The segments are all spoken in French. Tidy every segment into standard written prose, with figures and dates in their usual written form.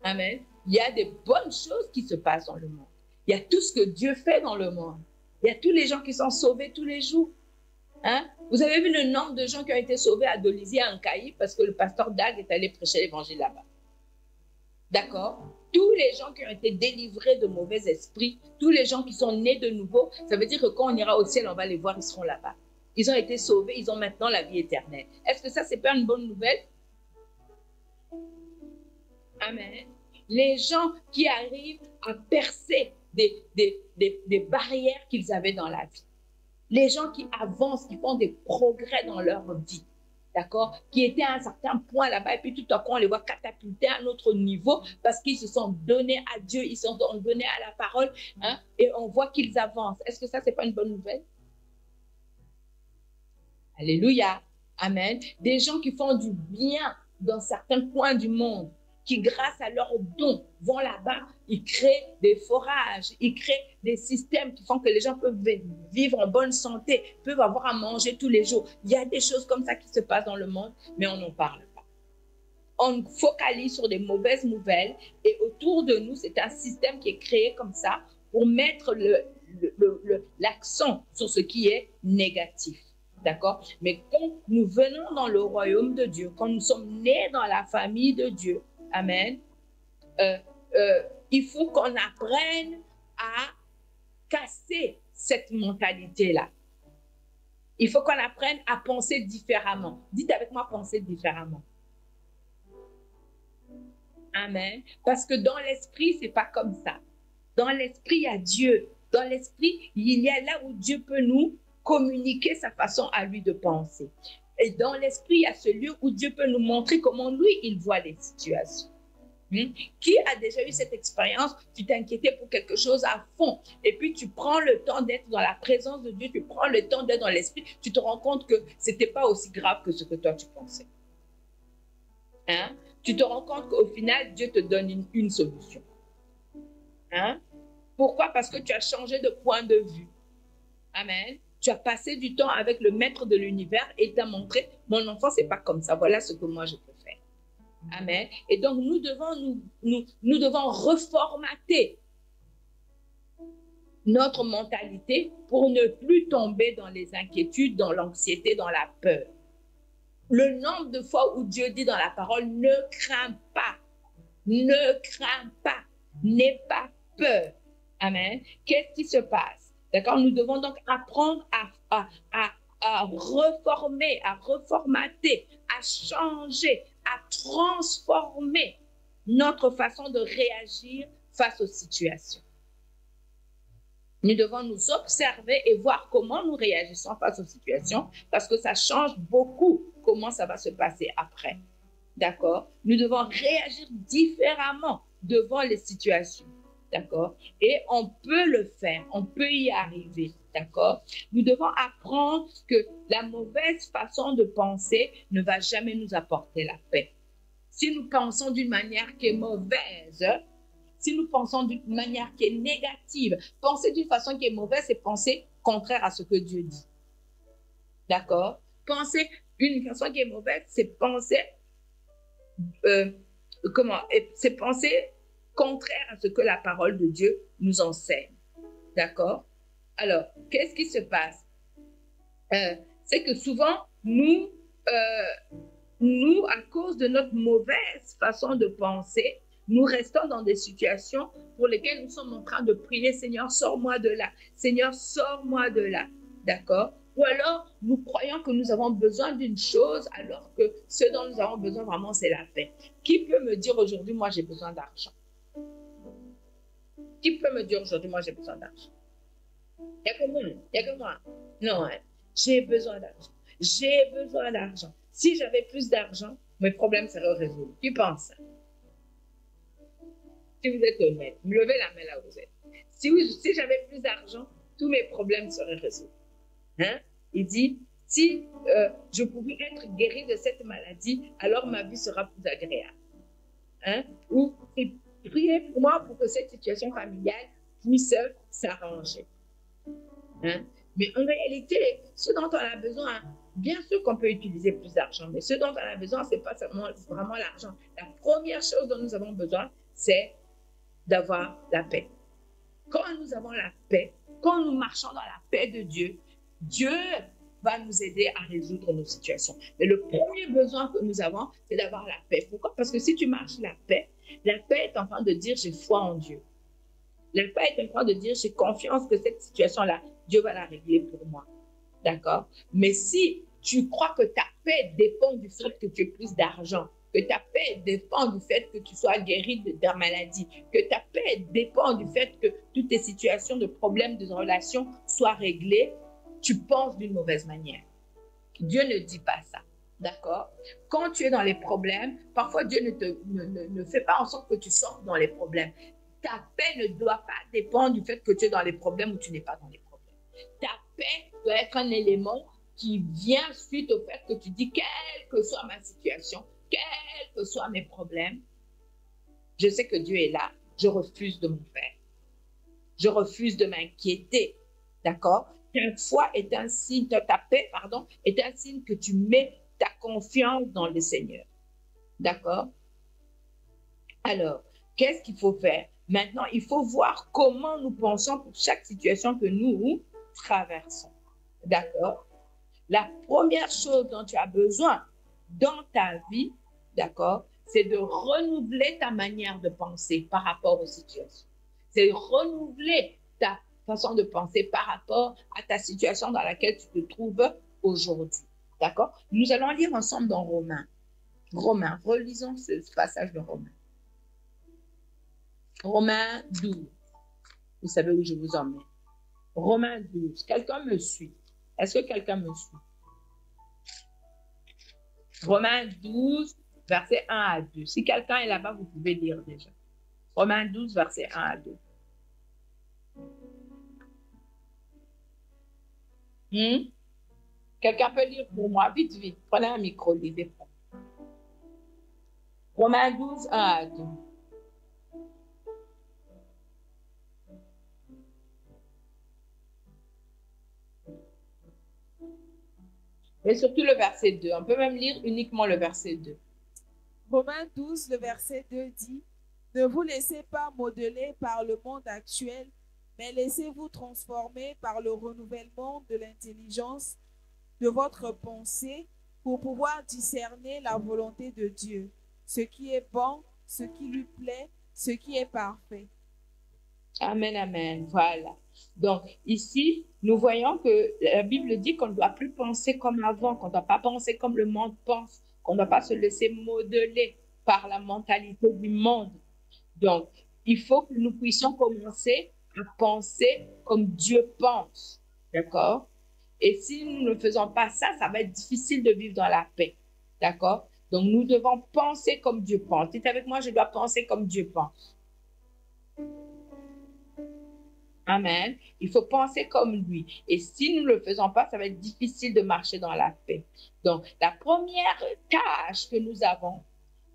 Amen. Il y a des bonnes choses qui se passent dans le monde. Il y a tout ce que Dieu fait dans le monde. Il y a tous les gens qui sont sauvés tous les jours. Hein? Vous avez vu le nombre de gens qui ont été sauvés à Dolisie, à Ankaï, parce que le pasteur Dag est allé prêcher l'évangile là-bas. D'accord? Tous les gens qui ont été délivrés de mauvais esprits, tous les gens qui sont nés de nouveau, ça veut dire que quand on ira au ciel, on va les voir, ils seront là-bas. Ils ont été sauvés, ils ont maintenant la vie éternelle. Est-ce que ça, c'est pas une bonne nouvelle? Amen. Les gens qui arrivent à percer des barrières qu'ils avaient dans la vie. Les gens qui avancent, qui font des progrès dans leur vie. D'accord? Qui étaient à un certain point là-bas et puis tout à coup, on les voit catapulter à un autre niveau parce qu'ils se sont donnés à Dieu, ils se sont donnés à la parole, hein, et on voit qu'ils avancent. Est-ce que ça, c'est pas une bonne nouvelle? Alléluia. Amen. Des gens qui font du bien dans certains coins du monde, qui grâce à leurs dons vont là-bas, ils créent des forages, ils créent des systèmes qui font que les gens peuvent vivre en bonne santé, peuvent avoir à manger tous les jours. Il y a des choses comme ça qui se passent dans le monde, mais on n'en parle pas. On focalise sur des mauvaises nouvelles et autour de nous, c'est un système qui est créé comme ça pour mettre l'accent sur ce qui est négatif. D'accord? Mais quand nous venons dans le royaume de Dieu, quand nous sommes nés dans la famille de Dieu, amen, il faut qu'on apprenne à casser cette mentalité-là. Il faut qu'on apprenne à penser différemment. Dites avec moi, penser différemment. Amen. Parce que dans l'esprit, c'est pas comme ça. Dans l'esprit, il y a Dieu. Dans l'esprit, il y a là où Dieu peut nous communiquer sa façon à lui de penser. Et dans l'esprit, il y a ce lieu où Dieu peut nous montrer comment lui, il voit les situations. Qui a déjà eu cette expérience? Tu t'inquiétais pour quelque chose à fond et puis tu prends le temps d'être dans la présence de Dieu, tu prends le temps d'être dans l'esprit, tu te rends compte que ce n'était pas aussi grave que ce que toi tu pensais. Hein? Tu te rends compte qu'au final, Dieu te donne une solution. Hein? Pourquoi? Parce que tu as changé de point de vue. Amen. Tu as passé du temps avec le maître de l'univers et il t'a montré, mon enfant, c'est pas comme ça. Voilà ce que moi je peux faire. Amen. Et donc, nous devons reformater notre mentalité pour ne plus tomber dans les inquiétudes, dans l'anxiété, dans la peur. Le nombre de fois où Dieu dit dans la parole, ne crains pas, n'aie pas peur. Amen. Qu'est-ce qui se passe? D'accord? Nous devons donc apprendre à reformer, à reformater, à changer, à transformer notre façon de réagir face aux situations. Nous devons nous observer et voir comment nous réagissons face aux situations parce que ça change beaucoup comment ça va se passer après. D'accord? Nous devons réagir différemment devant les situations. D'accord? Et on peut le faire, on peut y arriver. D'accord? Nous devons apprendre que la mauvaise façon de penser ne va jamais nous apporter la paix. Si nous pensons d'une manière qui est mauvaise, si nous pensons d'une manière qui est négative, penser d'une façon qui est mauvaise, c'est penser contraire à ce que Dieu dit. D'accord? Penser d'une façon qui est mauvaise, c'est penser c'est penser contraire à ce que la parole de Dieu nous enseigne. D'accord? Alors, qu'est-ce qui se passe? C'est que souvent, nous, à cause de notre mauvaise façon de penser, nous restons dans des situations pour lesquelles nous sommes en train de prier, Seigneur, sors-moi de là. Seigneur, sors-moi de là. D'accord? Ou alors, nous croyons que nous avons besoin d'une chose, alors que ce dont nous avons besoin vraiment, c'est la paix. Qui peut me dire aujourd'hui, moi, j'ai besoin d'argent? Qui peut me dire aujourd'hui, moi, j'ai besoin d'argent? Il n'y a que moi. Il n'y a que moi. Non, hein? J'ai besoin d'argent. J'ai besoin d'argent. Si j'avais plus d'argent, mes problèmes seraient résolus. Qui pense ça? Si vous êtes honnête, levez la main là où vous êtes. Si j'avais plus d'argent, tous mes problèmes seraient résolus. Hein? Il dit, si je pouvais être guéri de cette maladie, alors ma vie sera plus agréable. Hein? Ou priez pour moi pour que cette situation familiale puisse s'arranger. Hein? Mais en réalité, ce dont on a besoin, bien sûr qu'on peut utiliser plus d'argent, mais ce dont on a besoin, ce n'est pas seulement vraiment l'argent. La première chose dont nous avons besoin, c'est d'avoir la paix. Quand nous avons la paix, quand nous marchons dans la paix de Dieu, Dieu va nous aider à résoudre nos situations. Mais le premier besoin que nous avons, c'est d'avoir la paix. Pourquoi? Parce que si tu marches la paix est en train de dire j'ai foi en Dieu. La paix est en train de dire j'ai confiance que cette situation-là, Dieu va la régler pour moi. D'accord? Mais si tu crois que ta paix dépend du fait que tu aies plus d'argent, que ta paix dépend du fait que tu sois guéri de ta maladie, que ta paix dépend du fait que toutes tes situations de problèmes de relation soient réglées, tu penses d'une mauvaise manière. Dieu ne dit pas ça. D'accord? Quand tu es dans les problèmes, parfois Dieu ne fait pas en sorte que tu sortes dans les problèmes. Ta paix ne doit pas dépendre du fait que tu es dans les problèmes ou tu n'es pas dans les problèmes. Ta paix doit être un élément qui vient suite au fait que tu dis, quelle que soit ma situation, quels que soient mes problèmes, je sais que Dieu est là, je refuse de m'en faire. Je refuse de m'inquiéter. D'accord? Ta foi est un signe, ta paix, pardon, est un signe que tu mets ta confiance dans le Seigneur. D'accord? Alors, qu'est-ce qu'il faut faire? Maintenant, il faut voir comment nous pensons pour chaque situation que nous traversons. D'accord? La première chose dont tu as besoin dans ta vie, d'accord, c'est de renouveler ta manière de penser par rapport aux situations. C'est renouveler ta façon de penser par rapport à ta situation dans laquelle tu te trouves aujourd'hui. D'accord? Nous allons lire ensemble dans Romains. Romains, relisons ce passage de Romains. Romains 12. Vous savez où je vous emmène. Romains 12. Quelqu'un me suit? Est-ce que quelqu'un me suit? Romains 12, versets 1 à 2. Si quelqu'un est là-bas, vous pouvez lire déjà. Romains 12, versets 1 à 2. Quelqu'un peut lire pour moi? Vite, vite. Prenez un micro, lisez. Romains 12, 1 à 2. Et surtout le verset 2. On peut même lire uniquement le verset 2. Romains 12, le verset 2 dit, « Ne vous laissez pas modeler par le monde actuel, mais laissez-vous transformer par le renouvellement de l'intelligence de votre pensée pour pouvoir discerner la volonté de Dieu, ce qui est bon, ce qui lui plaît, ce qui est parfait. » Amen, amen. Voilà. Donc, ici, nous voyons que la Bible dit qu'on ne doit plus penser comme avant, qu'on ne doit pas penser comme le monde pense, qu'on ne doit pas se laisser modeler par la mentalité du monde. Donc, il faut que nous puissions commencer à penser comme Dieu pense. D'accord? Et si nous ne faisons pas ça, ça va être difficile de vivre dans la paix. D'accord? Donc, nous devons penser comme Dieu pense. Dites avec moi, je dois penser comme Dieu pense. Amen. Il faut penser comme lui. Et si nous ne le faisons pas, ça va être difficile de marcher dans la paix. Donc, la première tâche que nous avons,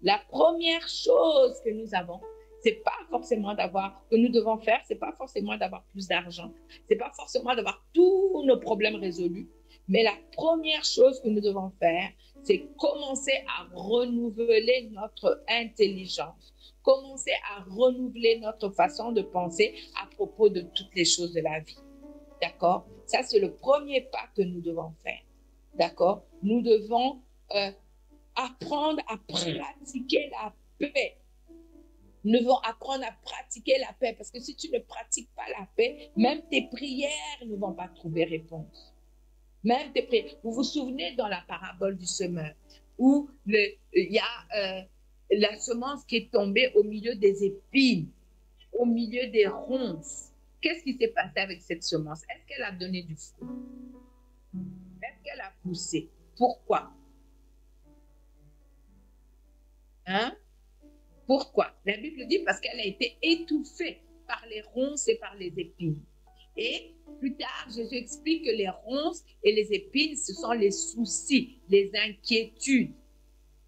la première chose que nous avons, c'est pas forcément que nous devons faire, c'est pas forcément d'avoir plus d'argent, c'est pas forcément d'avoir tous nos problèmes résolus, mais la première chose que nous devons faire, c'est commencer à renouveler notre intelligence, commencer à renouveler notre façon de penser à propos de toutes les choses de la vie. D'accord? Ça, c'est le premier pas que nous devons faire. D'accord? Nous devons apprendre à pratiquer la paix. Nous devons apprendre à pratiquer la paix, parce que si tu ne pratiques pas la paix, même tes prières ne vont pas trouver réponse. Même tes prières. Vous vous souvenez dans la parabole du semeur, où il y a la semence qui est tombée au milieu des épines, au milieu des ronces. Qu'est-ce qui s'est passé avec cette semence? Est-ce qu'elle a donné du fruit? Est-ce qu'elle a poussé? Pourquoi? Hein? Pourquoi? La Bible dit parce qu'elle a été étouffée par les ronces et par les épines. Et plus tard, Jésus explique que les ronces et les épines, ce sont les soucis, les inquiétudes.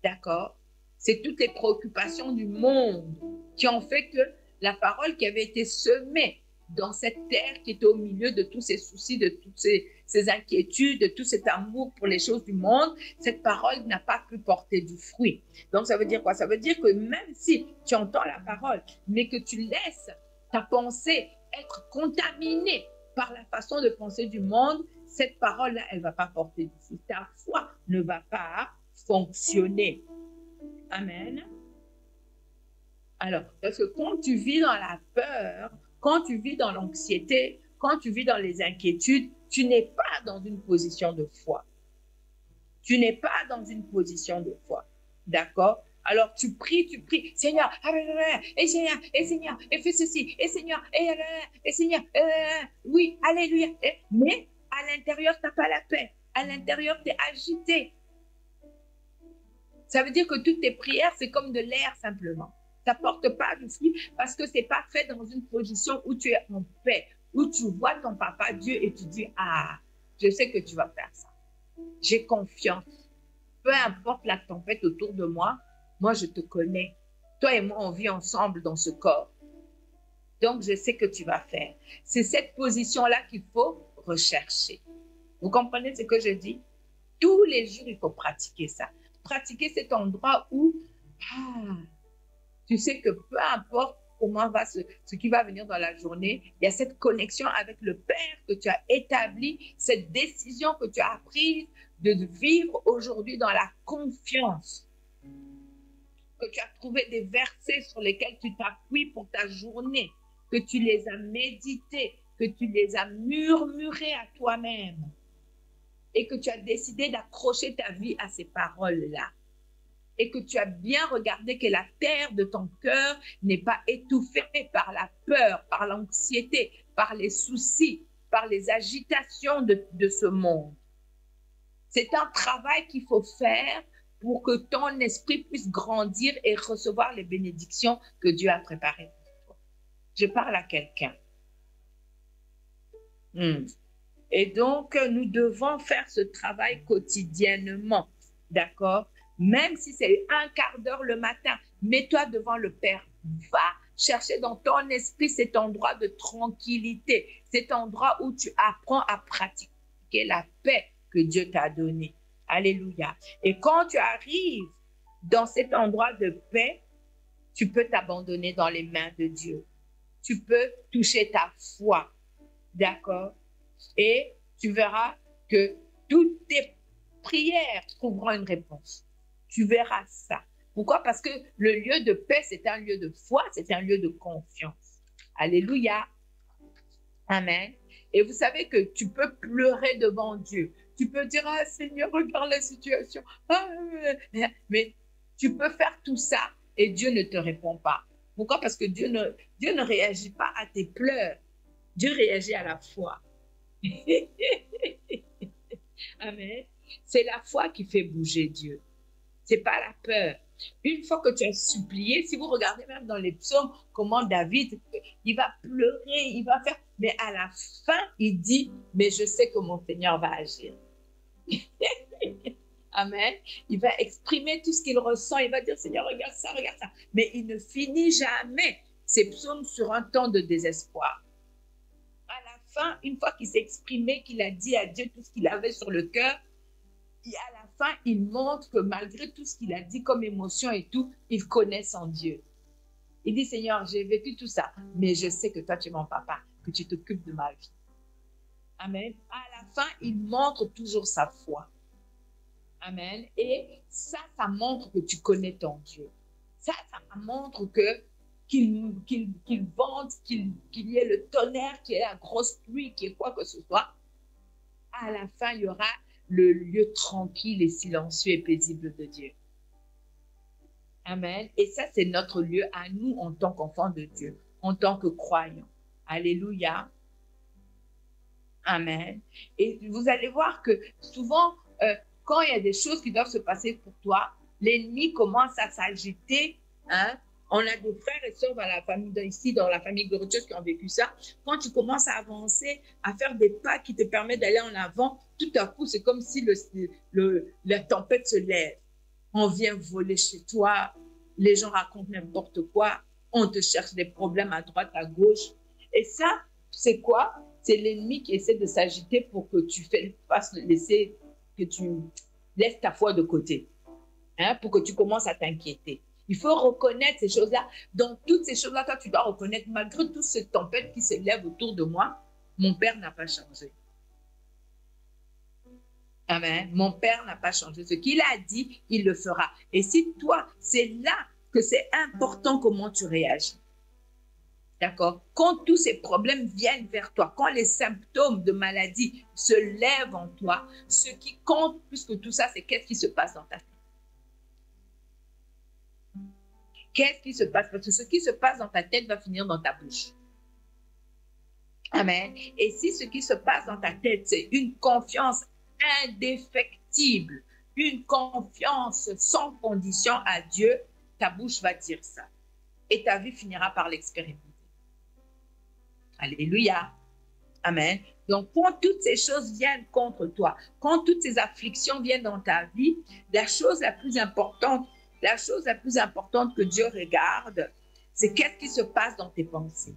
D'accord? C'est toutes les préoccupations du monde qui ont fait que la parole qui avait été semée dans cette terre qui était au milieu de tous ces soucis, de toutes ces inquiétudes, de tout cet amour pour les choses du monde, cette parole n'a pas pu porter du fruit. Donc, ça veut dire quoi? Ça veut dire que même si tu entends la parole, mais que tu laisses ta pensée être contaminée par la façon de penser du monde, cette parole-là, elle ne va pas porter du fruit. Ta foi ne va pas fonctionner. Amen. Alors, parce que quand tu vis dans la peur, quand tu vis dans l'anxiété, quand tu vis dans les inquiétudes, tu n'es pas dans une position de foi. Tu n'es pas dans une position de foi. D'accord? Alors tu pries, Seigneur, et Seigneur, et Seigneur, et fais ceci, et Seigneur, et Seigneur, oui, alléluia. Mais à l'intérieur, tu n'as pas la paix. À l'intérieur, tu es agité. Ça veut dire que toutes tes prières, c'est comme de l'air simplement. Ça ne porte pas de fruit parce que ce n'est pas fait dans une position où tu es en paix, où tu vois ton papa Dieu et tu dis, ah, je sais que tu vas faire ça. J'ai confiance. Peu importe la tempête autour de moi, moi, je te connais. Toi et moi, on vit ensemble dans ce corps. Donc, je sais que tu vas faire. C'est cette position-là qu'il faut rechercher. Vous comprenez ce que je dis? Tous les jours, il faut pratiquer ça. Pratiquer cet endroit où tu sais que peu importe comment va ce qui va venir dans la journée, il y a cette connexion avec le Père que tu as établi, cette décision que tu as prise de vivre aujourd'hui dans la confiance. Que tu as trouvé des versets sur lesquels tu t'appuies pour ta journée, que tu les as médités, que tu les as murmurés à toi-même et que tu as décidé d'accrocher ta vie à ces paroles-là. Et que tu as bien regardé que la terre de ton cœur n'est pas étouffée par la peur, par l'anxiété, par les soucis, par les agitations de ce monde. C'est un travail qu'il faut faire pour que ton esprit puisse grandir et recevoir les bénédictions que Dieu a préparées pour toi. Je parle à quelqu'un. Et donc, nous devons faire ce travail quotidiennement, d'accord? Même si c'est un quart d'heure le matin, mets-toi devant le Père. Va chercher dans ton esprit cet endroit de tranquillité, cet endroit où tu apprends à pratiquer la paix que Dieu t'a donnée. Alléluia. Et quand tu arrives dans cet endroit de paix, tu peux t'abandonner dans les mains de Dieu. Tu peux toucher ta foi. D'accord? Et tu verras que toutes tes prières trouveront une réponse. Tu verras ça. Pourquoi? Parce que le lieu de paix, c'est un lieu de foi, c'est un lieu de confiance. Alléluia. Amen. Et vous savez que tu peux pleurer devant Dieu. Tu peux dire, ah Seigneur, regarde la situation. Mais tu peux faire tout ça et Dieu ne te répond pas. Pourquoi? Parce que Dieu ne réagit pas à tes pleurs. Dieu réagit à la foi. Amen. C'est la foi qui fait bouger Dieu. C'est pas la peur. Une fois que tu as supplié, si vous regardez même dans les psaumes, comment David, il va pleurer, il va faire, mais à la fin, il dit, mais je sais que mon Seigneur va agir. Amen. Il va exprimer tout ce qu'il ressent, il va dire, Seigneur, regarde ça, mais il ne finit jamais ses psaumes sur un ton de désespoir. À la fin, une fois qu'il s'est exprimé, qu'il a dit à Dieu tout ce qu'il avait sur le cœur, et à la fin, il montre que malgré tout ce qu'il a dit comme émotion et tout, il connaît son Dieu. Il dit, Seigneur, j'ai vécu tout ça, mais je sais que toi, tu es mon papa, que tu t'occupes de ma vie. Amen. À la fin, il montre toujours sa foi. Amen. Et ça montre que tu connais ton Dieu. Ça montre qu'il vente, qu'il y ait le tonnerre, qu'il y ait la grosse pluie, qu'il y ait quoi que ce soit. À la fin, il y aura le lieu tranquille et silencieux et paisible de Dieu. Amen. Et ça, c'est notre lieu à nous en tant qu'enfants de Dieu, en tant que croyants. Alléluia. Amen. Et vous allez voir que souvent, quand il y a des choses qui doivent se passer pour toi, l'ennemi commence à s'agiter. Hein? On a des frères et sœurs dans la famille, ici, dans la famille glorieuse qui ont vécu ça. Quand tu commences à avancer, à faire des pas qui te permettent d'aller en avant, tout à coup, c'est comme si la tempête se lève. On vient voler chez toi, les gens racontent n'importe quoi, on te cherche des problèmes à droite, à gauche. Et ça, c'est quoi? C'est l'ennemi qui essaie de s'agiter pour que tu laisses ta foi de côté, hein, pour que tu commences à t'inquiéter. Il faut reconnaître ces choses-là. Dans toutes ces choses-là, toi, tu dois reconnaître, malgré toutes ces tempêtes qui s'élèvent autour de moi, mon Père n'a pas changé. Amen. Mon Père n'a pas changé. Ce qu'il a dit, il le fera. Et si toi, c'est là que c'est important comment tu réagis. D'accord? Quand tous ces problèmes viennent vers toi, quand les symptômes de maladie se lèvent en toi, ce qui compte plus que tout ça, c'est qu'est-ce qui se passe dans ta tête. Qu'est-ce qui se passe? Parce que ce qui se passe dans ta tête va finir dans ta bouche. Amen. Et si ce qui se passe dans ta tête, c'est une confiance indéfectible, une confiance sans condition à Dieu, ta bouche va dire ça. Et ta vie finira par l'expérimenter. Alléluia. Amen. Donc, quand toutes ces choses viennent contre toi, quand toutes ces afflictions viennent dans ta vie, la chose la plus importante que Dieu regarde, c'est qu'est-ce qui se passe dans tes pensées.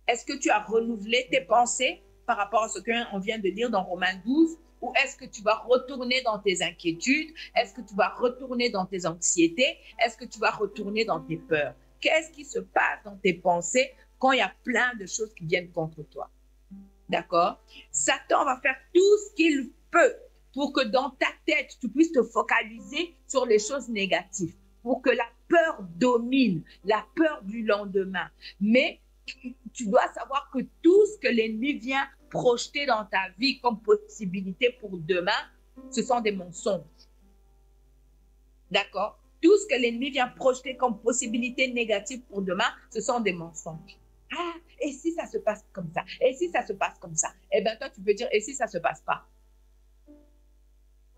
Est-ce que tu as renouvelé tes pensées par rapport à ce qu'on vient de lire dans Romains 12? Ou est-ce que tu vas retourner dans tes inquiétudes? Est-ce que tu vas retourner dans tes anxiétés? Est-ce que tu vas retourner dans tes peurs? Qu'est-ce qui se passe dans tes pensées quand il y a plein de choses qui viennent contre toi? D'accord? Satan va faire tout ce qu'il peut pour que dans ta tête, tu puisses te focaliser sur les choses négatives, pour que la peur domine, la peur du lendemain. Mais tu dois savoir que tout ce que l'ennemi vient projeter dans ta vie comme possibilité pour demain, ce sont des mensonges. D'accord? Tout ce que l'ennemi vient projeter comme possibilité négative pour demain, ce sont des mensonges. Ah, et si ça se passe comme ça? Et si ça se passe comme ça? Eh bien, toi, tu peux dire, et si ça ne se passe pas?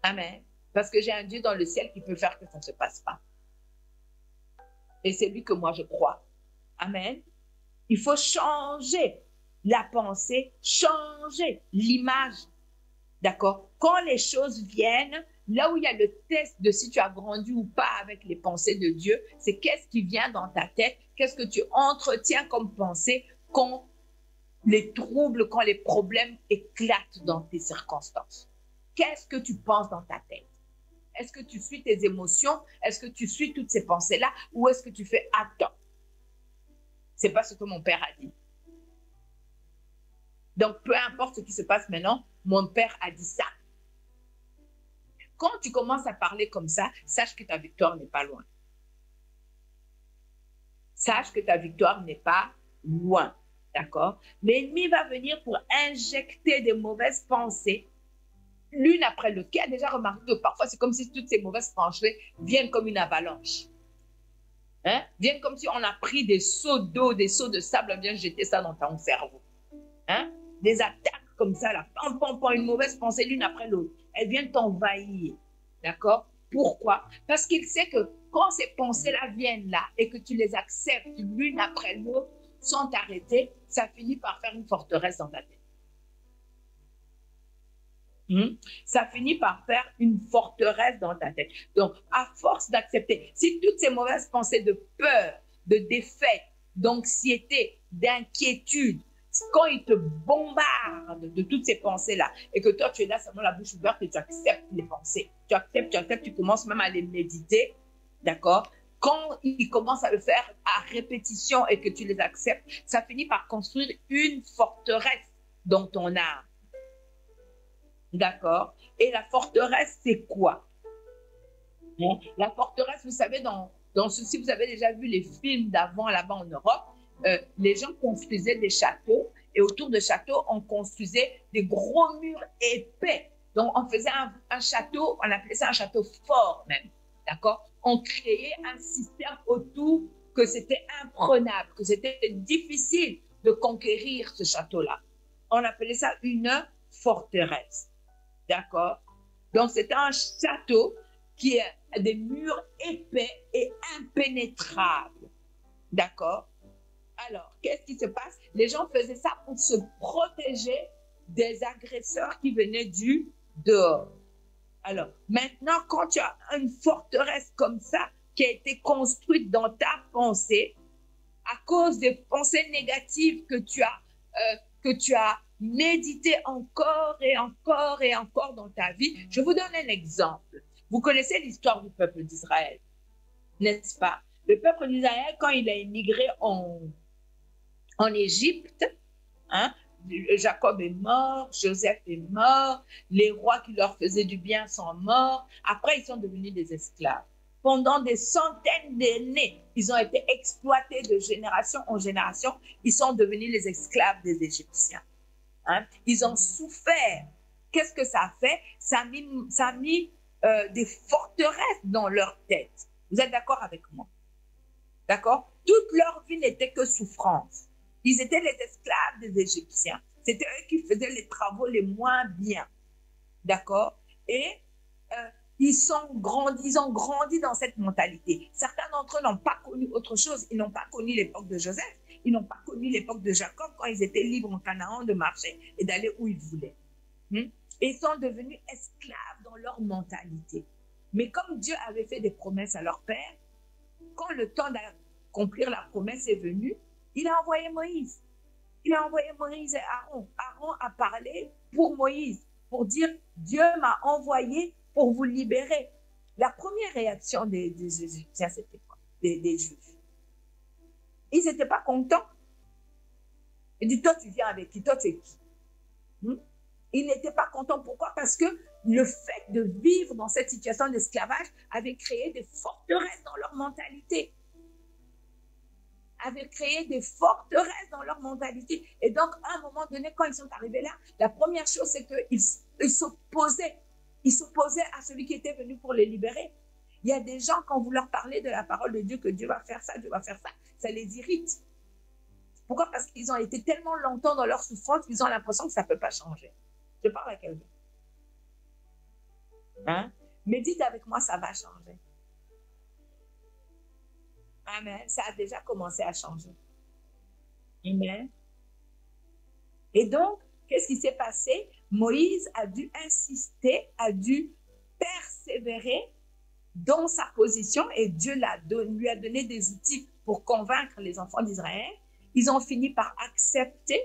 Amen. Parce que j'ai un Dieu dans le ciel qui peut faire que ça ne se passe pas. Et c'est lui que moi, je crois. Amen. Il faut changer la pensée, changer l'image. D'accord? Quand les choses viennent, là où il y a le test de si tu as grandi ou pas avec les pensées de Dieu, c'est qu'est-ce qui vient dans ta tête, qu'est-ce que tu entretiens comme pensée quand les troubles, quand les problèmes éclatent dans tes circonstances. Qu'est-ce que tu penses dans ta tête? Est-ce que tu suis tes émotions? Est-ce que tu suis toutes ces pensées-là? Ou est-ce que tu fais attends? C'est pas ce que mon père a dit. Donc, peu importe ce qui se passe maintenant, mon père a dit ça. Quand tu commences à parler comme ça, sache que ta victoire n'est pas loin. Sache que ta victoire n'est pas loin. D'accord? L'ennemi va venir pour injecter des mauvaises pensées, l'une après l'autre. Qui a déjà remarqué que parfois, c'est comme si toutes ces mauvaises pensées viennent comme une avalanche. Hein? Viennent comme si on a pris des seaux d'eau, des seaux de sable, on vient jeter ça dans ton cerveau. Hein? Des attaques comme ça, là, pam, pam, pam, une mauvaise pensée l'une après l'autre. Elles viennent t'envahir. D'accord? Pourquoi? Parce qu'il sait que quand ces pensées-là viennent là et que tu les acceptes l'une après l'autre sans t'arrêter, ça finit par faire une forteresse dans ta tête. Ça finit par faire une forteresse dans ta tête. Donc, à force d'accepter, si toutes ces mauvaises pensées de peur, de défaite, d'anxiété, d'inquiétude, quand ils te bombardent de toutes ces pensées-là et que toi, tu es là seulement la bouche ouverte et tu acceptes les pensées, tu acceptes, tu commences même à les méditer, d'accord? Quand ils commencent à le faire à répétition et que tu les acceptes, ça finit par construire une forteresse dans ton âme. D'accord? Et la forteresse, c'est quoi? La forteresse, vous savez, si vous avez déjà vu les films d'avant là-bas en Europe, les gens construisaient des châteaux et autour de châteaux, on construisait des gros murs épais. Donc, on faisait un château, on appelait ça un château fort même. D'accord? On créait un système autour que c'était imprenable, que c'était difficile de conquérir ce château-là. On appelait ça une forteresse. D'accord? Donc, c'était un château qui a des murs épais et impénétrables. D'accord? Alors, qu'est-ce qui se passe? Les gens faisaient ça pour se protéger des agresseurs qui venaient du dehors. Alors, maintenant, quand tu as une forteresse comme ça qui a été construite dans ta pensée, à cause des pensées négatives que tu as médité encore et encore et encore dans ta vie. Je vous donne un exemple. Vous connaissez l'histoire du peuple d'Israël. n'est-ce pas? Le peuple d'Israël, quand il a immigré en Égypte, hein, Jacob est mort, Joseph est mort, les rois qui leur faisaient du bien sont morts. Après, ils sont devenus des esclaves. Pendant des centaines d'années, ils ont été exploités de génération en génération. Ils sont devenus les esclaves des Égyptiens. Hein? Ils ont souffert. Qu'est-ce que ça a fait? Ça a mis des forteresses dans leur tête. Vous êtes d'accord avec moi? D'accord? Toute leur vie n'était que souffrance. Ils étaient les esclaves des Égyptiens. C'était eux qui faisaient les travaux les moins bien. D'accord? Et ils ont grandi dans cette mentalité. Certains d'entre eux n'ont pas connu autre chose. Ils n'ont pas connu l'époque de Joseph. Ils n'ont pas connu l'époque de Jacob quand ils étaient libres en Canaan de marcher et d'aller où ils voulaient. Et ils sont devenus esclaves dans leur mentalité. Mais comme Dieu avait fait des promesses à leur père, quand le temps d'accomplir la promesse est venu, il a envoyé Moïse. Il a envoyé Moïse et Aaron. Aaron a parlé pour Moïse, pour dire « Dieu m'a envoyé pour vous libérer ». La première réaction des Égyptiens, c'était quoi? Des Juifs. Ils n'étaient pas contents. Ils disent « Toi, tu viens avec qui? Toi, tu es qui ?» Ils n'étaient pas contents. Pourquoi? Parce que le fait de vivre dans cette situation d'esclavage avait créé des forteresses dans leur mentalité. Avaient créé des forteresses dans leur mentalité. Et donc, à un moment donné, quand ils sont arrivés là, la première chose, c'est qu'ils s'opposaient. Ils s'opposaient à celui qui était venu pour les libérer. Il y a des gens, quand vous leur parlez de la parole de Dieu, que Dieu va faire ça, Dieu va faire ça, ça les irrite. Pourquoi? Parce qu'ils ont été tellement longtemps dans leur souffrance qu'ils ont l'impression que ça ne peut pas changer. Je parle à quelqu'un. Hein? Mais dites avec moi, ça va changer. Amen. Ça a déjà commencé à changer. Amen. Et donc, qu'est-ce qui s'est passé? Moïse a dû insister, a dû persévérer dans sa position et Dieu lui a donné des outils pour convaincre les enfants d'Israël. Ils ont fini par accepter.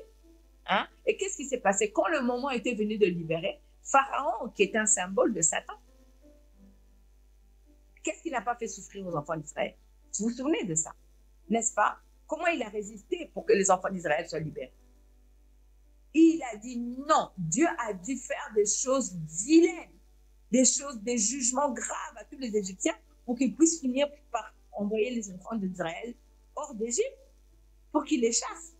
Hein? Et qu'est-ce qui s'est passé? Quand le moment était venu de libérer, Pharaon, qui est un symbole de Satan, qu'est-ce qu'il n'a pas fait souffrir aux enfants d'Israël? Vous vous souvenez de ça, n'est-ce pas? Comment il a résisté pour que les enfants d'Israël soient libérés? Il a dit non. Dieu a dû faire des choses vilaines, des jugements graves à tous les Égyptiens pour qu'ils puissent finir par envoyer les enfants d'Israël hors d'Égypte pour qu'ils les chassent.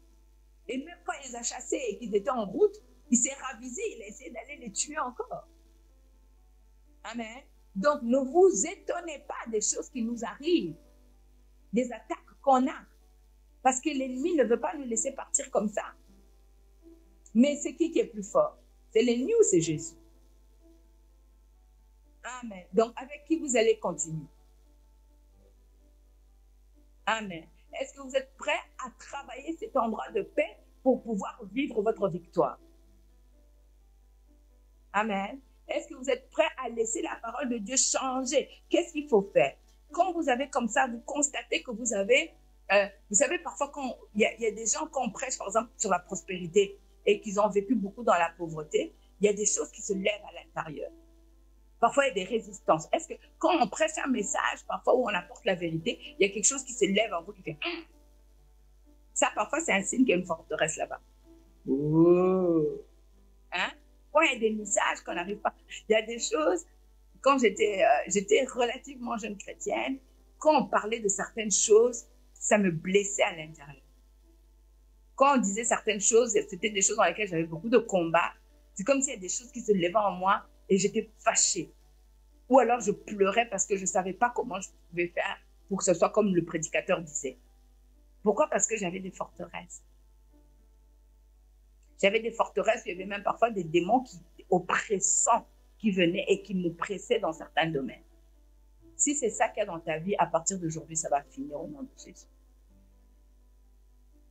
Et même quand il les a chassés et qu'ils étaient en route, il s'est ravisé, il a essayé d'aller les tuer encore. Amen. Donc, ne vous étonnez pas des choses qui nous arrivent, des attaques qu'on a, parce que l'ennemi ne veut pas nous laisser partir comme ça. Mais c'est qui est plus fort? C'est l'ennemi ou c'est Jésus? Amen. Donc, avec qui vous allez continuer? Amen. Est-ce que vous êtes prêts à travailler cet endroit de paix pour pouvoir vivre votre victoire? Amen. Est-ce que vous êtes prêts à laisser la parole de Dieu changer? Qu'est-ce qu'il faut faire? Quand vous avez comme ça, vous constatez que vous avez, vous savez, parfois, il y a des gens qui prêchent, par exemple, sur la prospérité et qu'ils ont vécu beaucoup dans la pauvreté, il y a des choses qui se lèvent à l'intérieur. Parfois, il y a des résistances. Est-ce que quand on prêche un message, parfois, où on apporte la vérité, il y a quelque chose qui se lève en vous qui fait ça, parfois, c'est un signe qu'il y a une forteresse là-bas. Oh. Hein? Quand il y a des messages qu'on n'arrive pas, il y a des choses, quand j'étais relativement jeune chrétienne, quand on parlait de certaines choses, ça me blessait à l'intérieur. Quand on disait certaines choses, c'était des choses dans lesquelles j'avais beaucoup de combats. C'est comme s'il y a des choses qui se levaient en moi et j'étais fâchée. Ou alors je pleurais parce que je ne savais pas comment je pouvais faire pour que ce soit comme le prédicateur disait. Pourquoi? Parce que j'avais des forteresses. J'avais des forteresses, il y avait même parfois des démons oppressants qui venaient et qui me pressaient dans certains domaines. Si c'est ça qu'il y a dans ta vie, à partir d'aujourd'hui, ça va finir au nom de Jésus.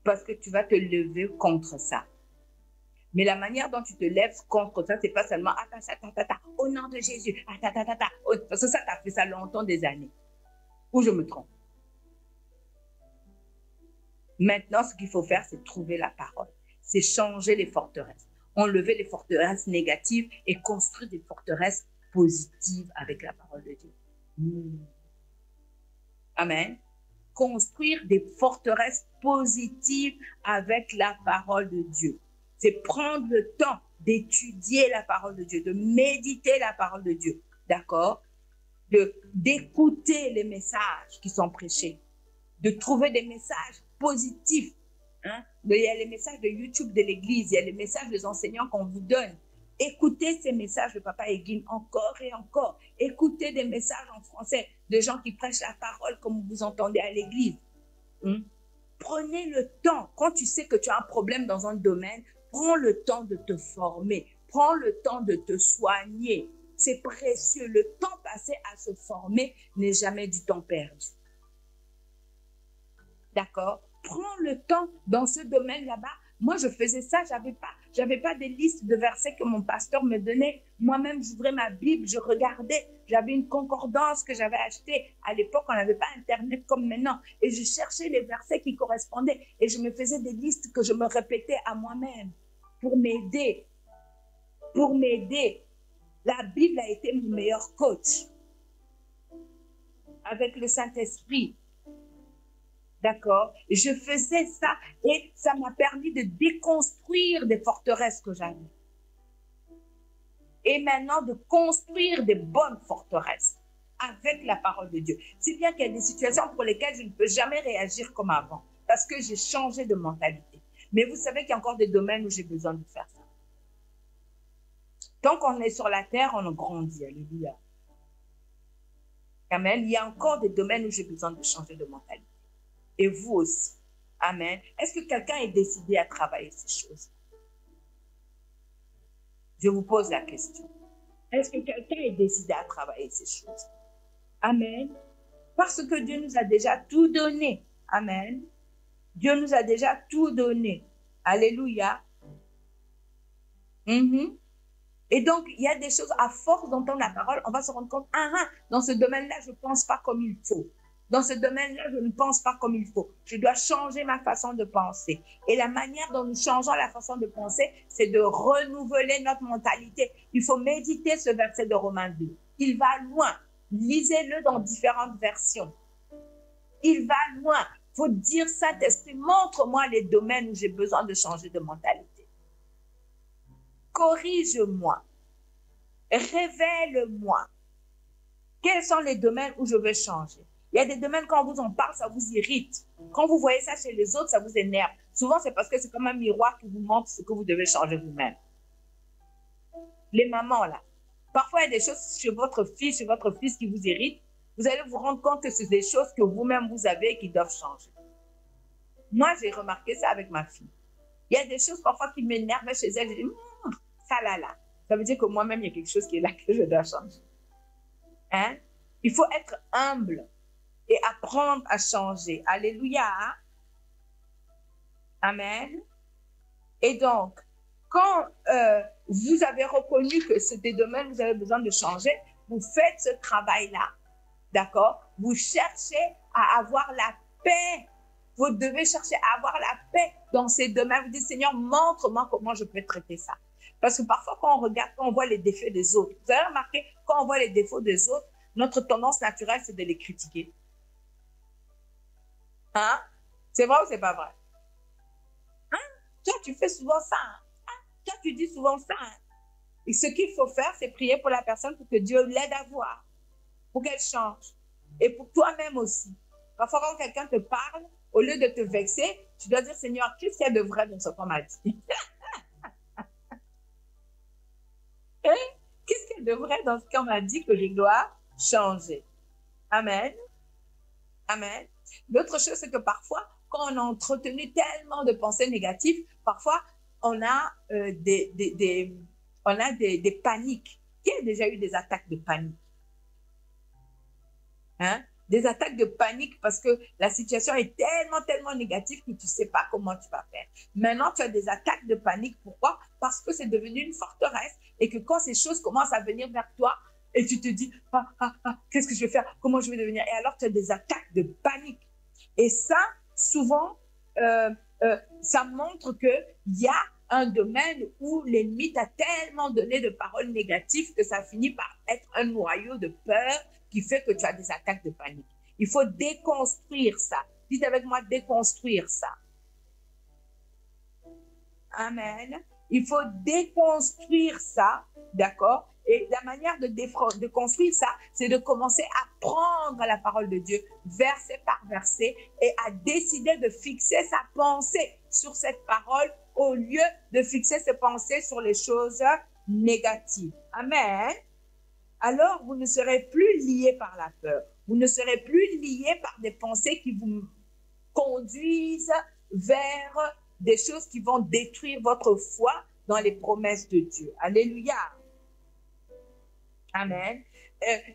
Parce que tu vas te lever contre ça. Mais la manière dont tu te lèves contre ça, c'est pas seulement au nom de Jésus, parce que ça, tu as fait ça longtemps, des années. Ou je me trompe? Maintenant, ce qu'il faut faire, c'est trouver la parole. C'est changer les forteresses. Enlever les forteresses négatives et construire des forteresses positives avec la parole de Dieu. Amen. Construire des forteresses positives avec la parole de Dieu. C'est prendre le temps d'étudier la parole de Dieu, de méditer la parole de Dieu. D'accord? D'écouter les messages qui sont prêchés, de trouver des messages positifs. Hein? Il y a les messages de YouTube de l'Église, il y a les messages des enseignants qu'on vous donne. Écoutez ces messages de Papa Hagin encore et encore. Écoutez des messages en français de gens qui prêchent la parole comme vous entendez à l'Église. Prenez le temps, quand tu sais que tu as un problème dans un domaine, prends le temps de te former, prends le temps de te soigner. C'est précieux. Le temps passé à se former n'est jamais du temps perdu. D'accord? Prends le temps dans ce domaine là-bas. Moi, je faisais ça, j'avais pas des listes de versets que mon pasteur me donnait. Moi-même, j'ouvrais ma Bible, je regardais. J'avais une concordance que j'avais achetée. À l'époque, on n'avait pas Internet comme maintenant. Et je cherchais les versets qui correspondaient. Et je me faisais des listes que je me répétais à moi-même pour m'aider. Pour m'aider. La Bible a été mon meilleur coach. Avec le Saint-Esprit. D'accord? Je faisais ça et ça m'a permis de déconstruire des forteresses que j'avais. Et maintenant de construire des bonnes forteresses avec la parole de Dieu. C'est bien qu'il y a des situations pour lesquelles je ne peux jamais réagir comme avant parce que j'ai changé de mentalité. Mais vous savez qu'il y a encore des domaines où j'ai besoin de faire ça. Tant qu'on est sur la terre, on grandit. Alléluia. Amen. Il y a encore des domaines où j'ai besoin de changer de mentalité. Et vous aussi. Amen. Est-ce que quelqu'un est décidé à travailler ces choses? Je vous pose la question. Est-ce que quelqu'un est décidé à travailler ces choses? Amen. Parce que Dieu nous a déjà tout donné. Amen. Dieu nous a déjà tout donné. Alléluia. Et donc, il y a des choses, à force d'entendre la parole, on va se rendre compte, dans ce domaine-là, je ne pense pas comme il faut. Dans ce domaine-là, je ne pense pas comme il faut. Je dois changer ma façon de penser. Et la manière dont nous changeons la façon de penser, c'est de renouveler notre mentalité. Il faut méditer ce verset de Romains 2. Il va loin. Lisez-le dans différentes versions. Il va loin. Il faut dire, Saint-Esprit, montre-moi les domaines où j'ai besoin de changer de mentalité. Corrige-moi. Révèle-moi. Quels sont les domaines où je veux changer? Il y a des domaines, quand on vous en parle, ça vous irrite. Quand vous voyez ça chez les autres, ça vous énerve. Souvent, c'est parce que c'est comme un miroir qui vous montre ce que vous devez changer vous-même. Les mamans, là. Parfois, il y a des choses chez votre fille, chez votre fils qui vous irritent. Vous allez vous rendre compte que c'est des choses que vous-même vous avez et qui doivent changer. Moi, j'ai remarqué ça avec ma fille. Il y a des choses parfois qui m'énervent chez elle. Je dis, ça là. Ça veut dire que moi-même, il y a quelque chose qui est là que je dois changer. Hein? Il faut être humble et apprendre à changer. Alléluia. Amen. Et donc, quand vous avez reconnu que c'est des domaines où vous avez besoin de changer, vous faites ce travail-là. D'accord? Vous cherchez à avoir la paix. Vous devez chercher à avoir la paix dans ces domaines. Vous dites, Seigneur, montre-moi comment je peux traiter ça. Parce que parfois, quand on regarde, quand on voit les défauts des autres, vous avez remarqué, quand on voit les défauts des autres, notre tendance naturelle, c'est de les critiquer. Hein? C'est vrai ou c'est pas vrai? Hein? Toi, tu fais souvent ça. Hein? Toi, tu dis souvent ça. Hein? Et ce qu'il faut faire, c'est prier pour la personne pour que Dieu l'aide à voir, pour qu'elle change. Et pour toi-même aussi. Parfois, quand quelqu'un te parle, au lieu de te vexer, tu dois dire, Seigneur, qu'est-ce qu'il y a de vrai dans ce qu'on m'a dit? Hein? Qu'est-ce qu'il y a de vrai dans ce qu'on m'a dit que je dois changer? Amen. Amen. L'autre chose, c'est que parfois, quand on a entretenu tellement de pensées négatives, parfois, on a des paniques. Qui a déjà eu des attaques de panique? Hein? Des attaques de panique parce que la situation est tellement négative que tu ne sais pas comment tu vas faire. Maintenant, tu as des attaques de panique. Pourquoi? Parce que c'est devenu une forteresse et que quand ces choses commencent à venir vers toi, et tu te dis, qu'est-ce que je vais faire? Comment je vais devenir? Et alors, tu as des attaques de panique. Et ça, souvent, ça montre qu'il y a un domaine où l'ennemi t'a tellement donné de paroles négatives que ça finit par être un noyau de peur qui fait que tu as des attaques de panique. Il faut déconstruire ça. Dites avec moi, déconstruire ça. Amen. Il faut déconstruire ça, d'accord? Et la manière de construire ça, c'est de commencer à prendre la parole de Dieu, verset par verset, et à décider de fixer sa pensée sur cette parole au lieu de fixer ses pensées sur les choses négatives. Amen. Alors, vous ne serez plus liés par la peur. Vous ne serez plus liés par des pensées qui vous conduisent vers des choses qui vont détruire votre foi dans les promesses de Dieu. Alléluia. Amen.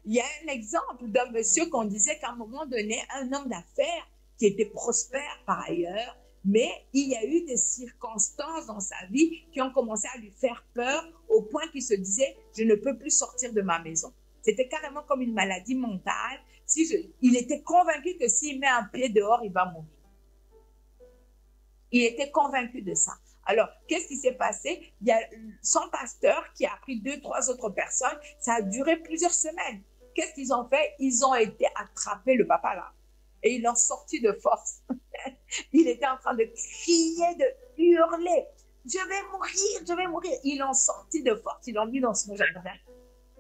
Il y a un exemple d'un monsieur qu'on disait qu'à un moment donné, un homme d'affaires qui était prospère par ailleurs, mais il y a eu des circonstances dans sa vie qui ont commencé à lui faire peur au point qu'il se disait « je ne peux plus sortir de ma maison ». C'était carrément comme une maladie mentale. Il était convaincu que s'il met un pied dehors, il va mourir. Il était convaincu de ça. Alors, qu'est-ce qui s'est passé? Il y a son pasteur qui a pris 2, 3 autres personnes. Ça a duré plusieurs semaines. Qu'est-ce qu'ils ont fait? Ils ont été attraper le papa là. Et ils l'ont sorti de force. Il était en train de crier, de hurler. Je vais mourir, je vais mourir. Ils l'ont sorti de force. Ils l'ont mis dans son jardin.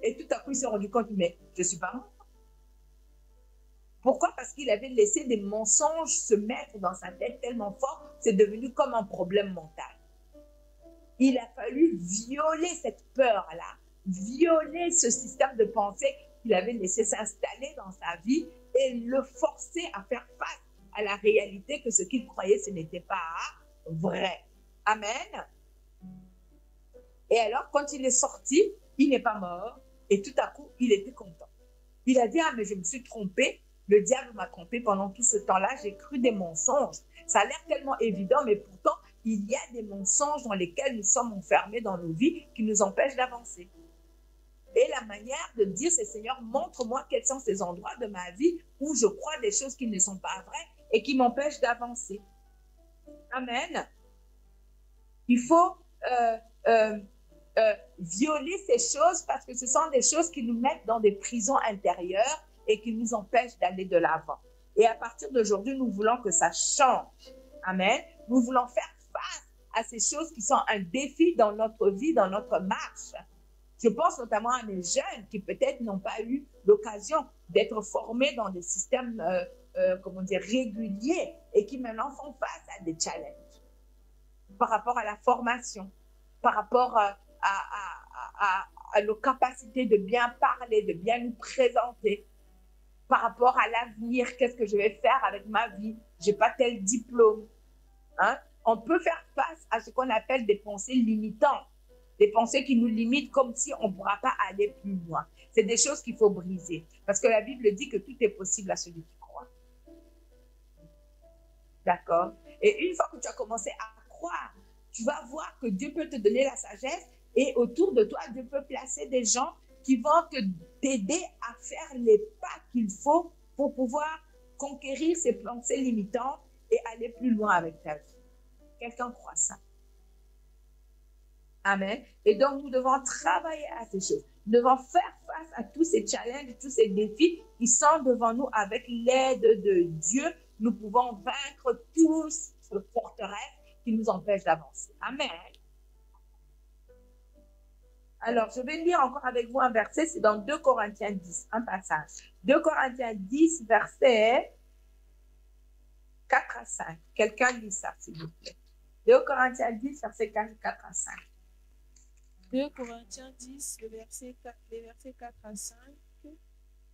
Et tout à coup, il s'est rendu compte, mais je ne suis pas mort. Pourquoi? Parce qu'il avait laissé des mensonges se mettre dans sa tête tellement fort, c'est devenu comme un problème mental. Il a fallu violer cette peur-là, violer ce système de pensée qu'il avait laissé s'installer dans sa vie et le forcer à faire face à la réalité que ce qu'il croyait, ce n'était pas vrai. Amen. Et alors, quand il est sorti, il n'est pas mort et tout à coup, il était content. Il a dit, ah, mais je me suis trompé. Le diable m'a trompé pendant tout ce temps-là. J'ai cru des mensonges. Ça a l'air tellement évident, mais pourtant, il y a des mensonges dans lesquels nous sommes enfermés dans nos vies qui nous empêchent d'avancer. Et la manière de dire, c'est Seigneur, montre-moi quels sont ces endroits de ma vie où je crois des choses qui ne sont pas vraies et qui m'empêchent d'avancer. Amen. Il faut violer ces choses parce que ce sont des choses qui nous mettent dans des prisons intérieures et qui nous empêchent d'aller de l'avant. Et à partir d'aujourd'hui, nous voulons que ça change. Amen. Nous voulons faire face à ces choses qui sont un défi dans notre vie, dans notre marche. Je pense notamment à mes jeunes qui peut-être n'ont pas eu l'occasion d'être formés dans des systèmes réguliers et qui maintenant font face à des challenges par rapport à la formation, par rapport à nos capacités de bien parler, de bien nous présenter, par rapport à l'avenir, qu'est-ce que je vais faire avec ma vie? Je n'ai pas tel diplôme. Hein? On peut faire face à ce qu'on appelle des pensées limitantes, des pensées qui nous limitent comme si on ne pourra pas aller plus loin. C'est des choses qu'il faut briser. Parce que la Bible dit que tout est possible à celui qui croit. D'accord? Et une fois que tu as commencé à croire, tu vas voir que Dieu peut te donner la sagesse et autour de toi, Dieu peut placer des gens qui vont t'aider à faire les pas qu'il faut pour pouvoir conquérir ces pensées limitantes et aller plus loin avec ta vie. Quelqu'un croit ça? Amen. Et donc, nous devons travailler à ces choses. Nous devons faire face à tous ces challenges, tous ces défis qui sont devant nous avec l'aide de Dieu. Nous pouvons vaincre tous ces forteresses qui nous empêchent d'avancer. Amen. Alors, je vais lire encore avec vous un verset, c'est dans 2 Corinthiens 10, un passage. 2 Corinthiens 10, verset 4 à 5. Quelqu'un lit ça, s'il vous plaît. 2 Corinthiens 10, verset 4 à 5. 2 Corinthiens 10, les versets 4 à 5.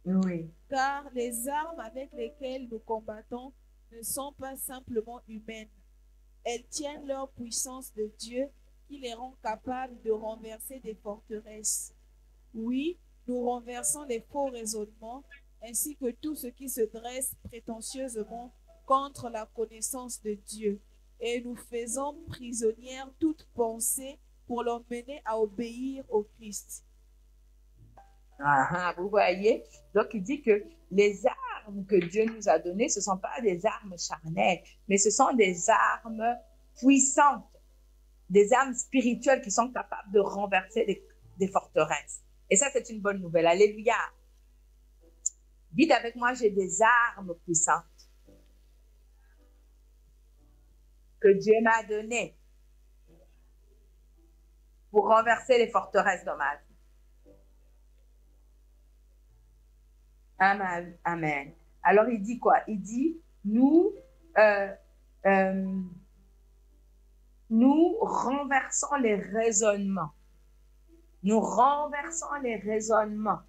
Oui. Car les armes avec lesquelles nous combattons ne sont pas simplement humaines. Elles tiennent leur puissance de Dieu qui les rend capables de renverser des forteresses. Oui, nous renversons les faux raisonnements ainsi que tout ce qui se dresse prétentieusement contre la connaissance de Dieu. Et nous faisons prisonnière toute pensée pour l'emmener à obéir au Christ. Vous voyez? Donc, il dit que les armes que Dieu nous a données, ce ne sont pas des armes charnelles, mais ce sont des armes puissantes, des armes spirituelles qui sont capables de renverser des forteresses. Et ça, c'est une bonne nouvelle. Alléluia. Dites avec moi, j'ai des armes puissantes que Dieu m'a données pour renverser les forteresses dans ma vie. Amen. Amen. Alors, il dit quoi? Il dit, nous renversons les raisonnements. Nous renversons les raisonnements.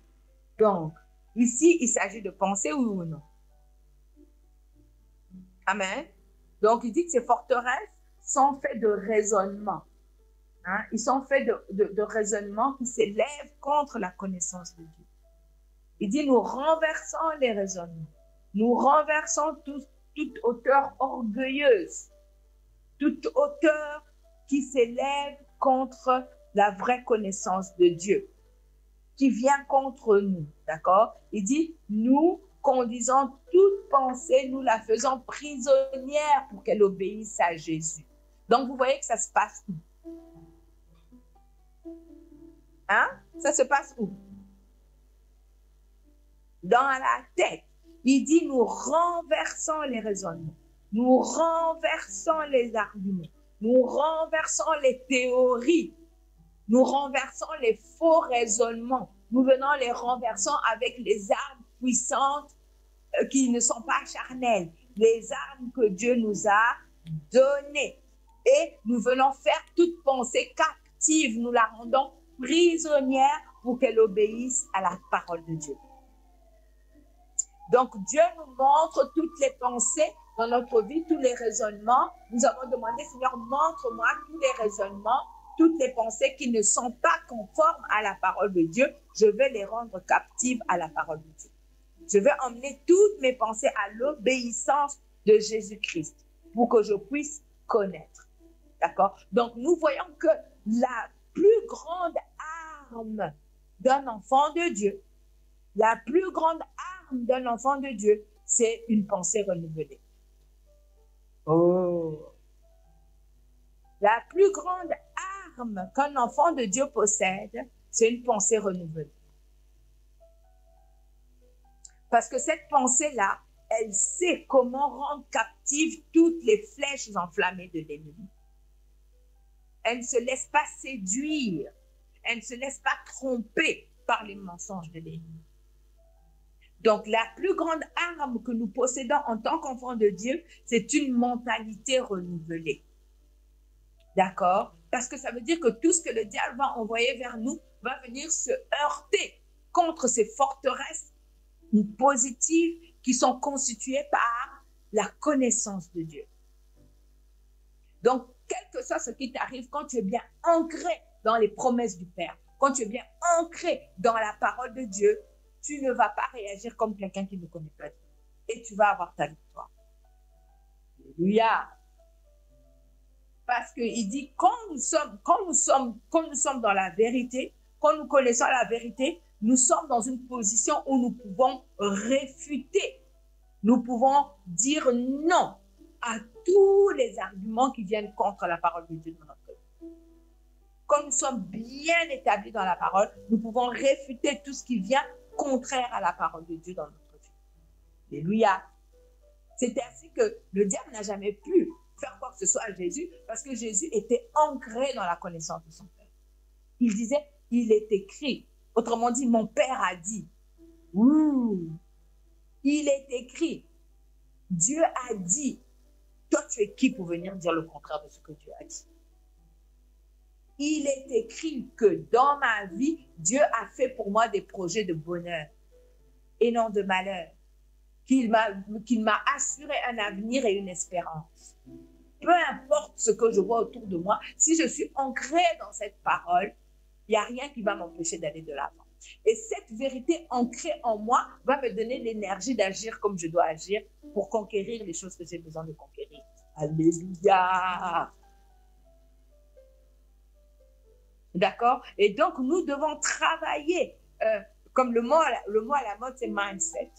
Donc, ici, il s'agit de penser, oui ou non? Amen. Donc, il dit que ces forteresses sont faites de raisonnements. Hein? Ils sont faits de raisonnements qui s'élèvent contre la connaissance de Dieu. Il dit, nous renversons les raisonnements. Nous renversons toute hauteur orgueilleuse, toute hauteur qui s'élève contre la vraie connaissance de Dieu, qui vient contre nous, d'accord? Il dit, nous conduisons toute pensée, nous la faisons prisonnière pour qu'elle obéisse à Jésus. Donc, vous voyez que ça se passe où? Hein? Ça se passe où? Dans la tête. Il dit, nous renversons les raisonnements, nous renversons les arguments, nous renversons les théories, nous renversons les faux raisonnements, nous venons les renversons avec les armes puissantes qui ne sont pas charnelles, les armes que Dieu nous a données. Et nous venons faire toute pensée captive, nous la rendons prisonnière pour qu'elle obéisse à la parole de Dieu. Donc, Dieu nous montre toutes les pensées dans notre vie, tous les raisonnements. Nous avons demandé, Seigneur, montre-moi tous les raisonnements, toutes les pensées qui ne sont pas conformes à la parole de Dieu. Je vais les rendre captives à la parole de Dieu. Je vais emmener toutes mes pensées à l'obéissance de Jésus-Christ pour que je puisse connaître. D'accord? Donc, nous voyons que la plus grande arme d'un enfant de Dieu, la plus grande arme d'un enfant de Dieu, c'est une pensée renouvelée. Oh! La plus grande arme qu'un enfant de Dieu possède, c'est une pensée renouvelée. Parce que cette pensée-là, elle sait comment rendre captives toutes les flèches enflammées de l'ennemi. Elle ne se laisse pas séduire. Elle ne se laisse pas tromper par les mensonges de l'ennemi. Donc, la plus grande arme que nous possédons en tant qu'enfants de Dieu, c'est une mentalité renouvelée. D'accord? Parce que ça veut dire que tout ce que le diable va envoyer vers nous va venir se heurter contre ces forteresses positives qui sont constituées par la connaissance de Dieu. Donc, quel que soit ce qui t'arrive, quand tu es bien ancré dans les promesses du Père, quand tu es bien ancré dans la parole de Dieu, tu ne vas pas réagir comme quelqu'un qui ne connaît pas Dieu. Et tu vas avoir ta victoire. Alléluia. Parce qu'il dit, quand nous sommes dans la vérité, quand nous connaissons la vérité, nous sommes dans une position où nous pouvons réfuter. Nous pouvons dire non à tous les arguments qui viennent contre la parole de Dieu dans notre vie. Quand nous sommes bien établis dans la parole, nous pouvons réfuter tout ce qui vient contraire à la parole de Dieu dans notre vie. Alléluia. C'est ainsi que le diable n'a jamais pu faire quoi que ce soit à Jésus parce que Jésus était ancré dans la connaissance de son Père. Il disait, il est écrit. Autrement dit, mon Père a dit. Ouh. Il est écrit. Dieu a dit. Toi, tu es qui pour venir dire le contraire de ce que Dieu a dit? Il est écrit que dans ma vie, Dieu a fait pour moi des projets de bonheur et non de malheur. Qu'il m'a assuré un avenir et une espérance. Peu importe ce que je vois autour de moi, si je suis ancré dans cette parole, il n'y a rien qui va m'empêcher d'aller de l'avant. Et cette vérité ancrée en moi va me donner l'énergie d'agir comme je dois agir pour conquérir les choses que j'ai besoin de conquérir. Alléluia! D'accord? Et donc, nous devons travailler, comme le mot à la mode, c'est mindset.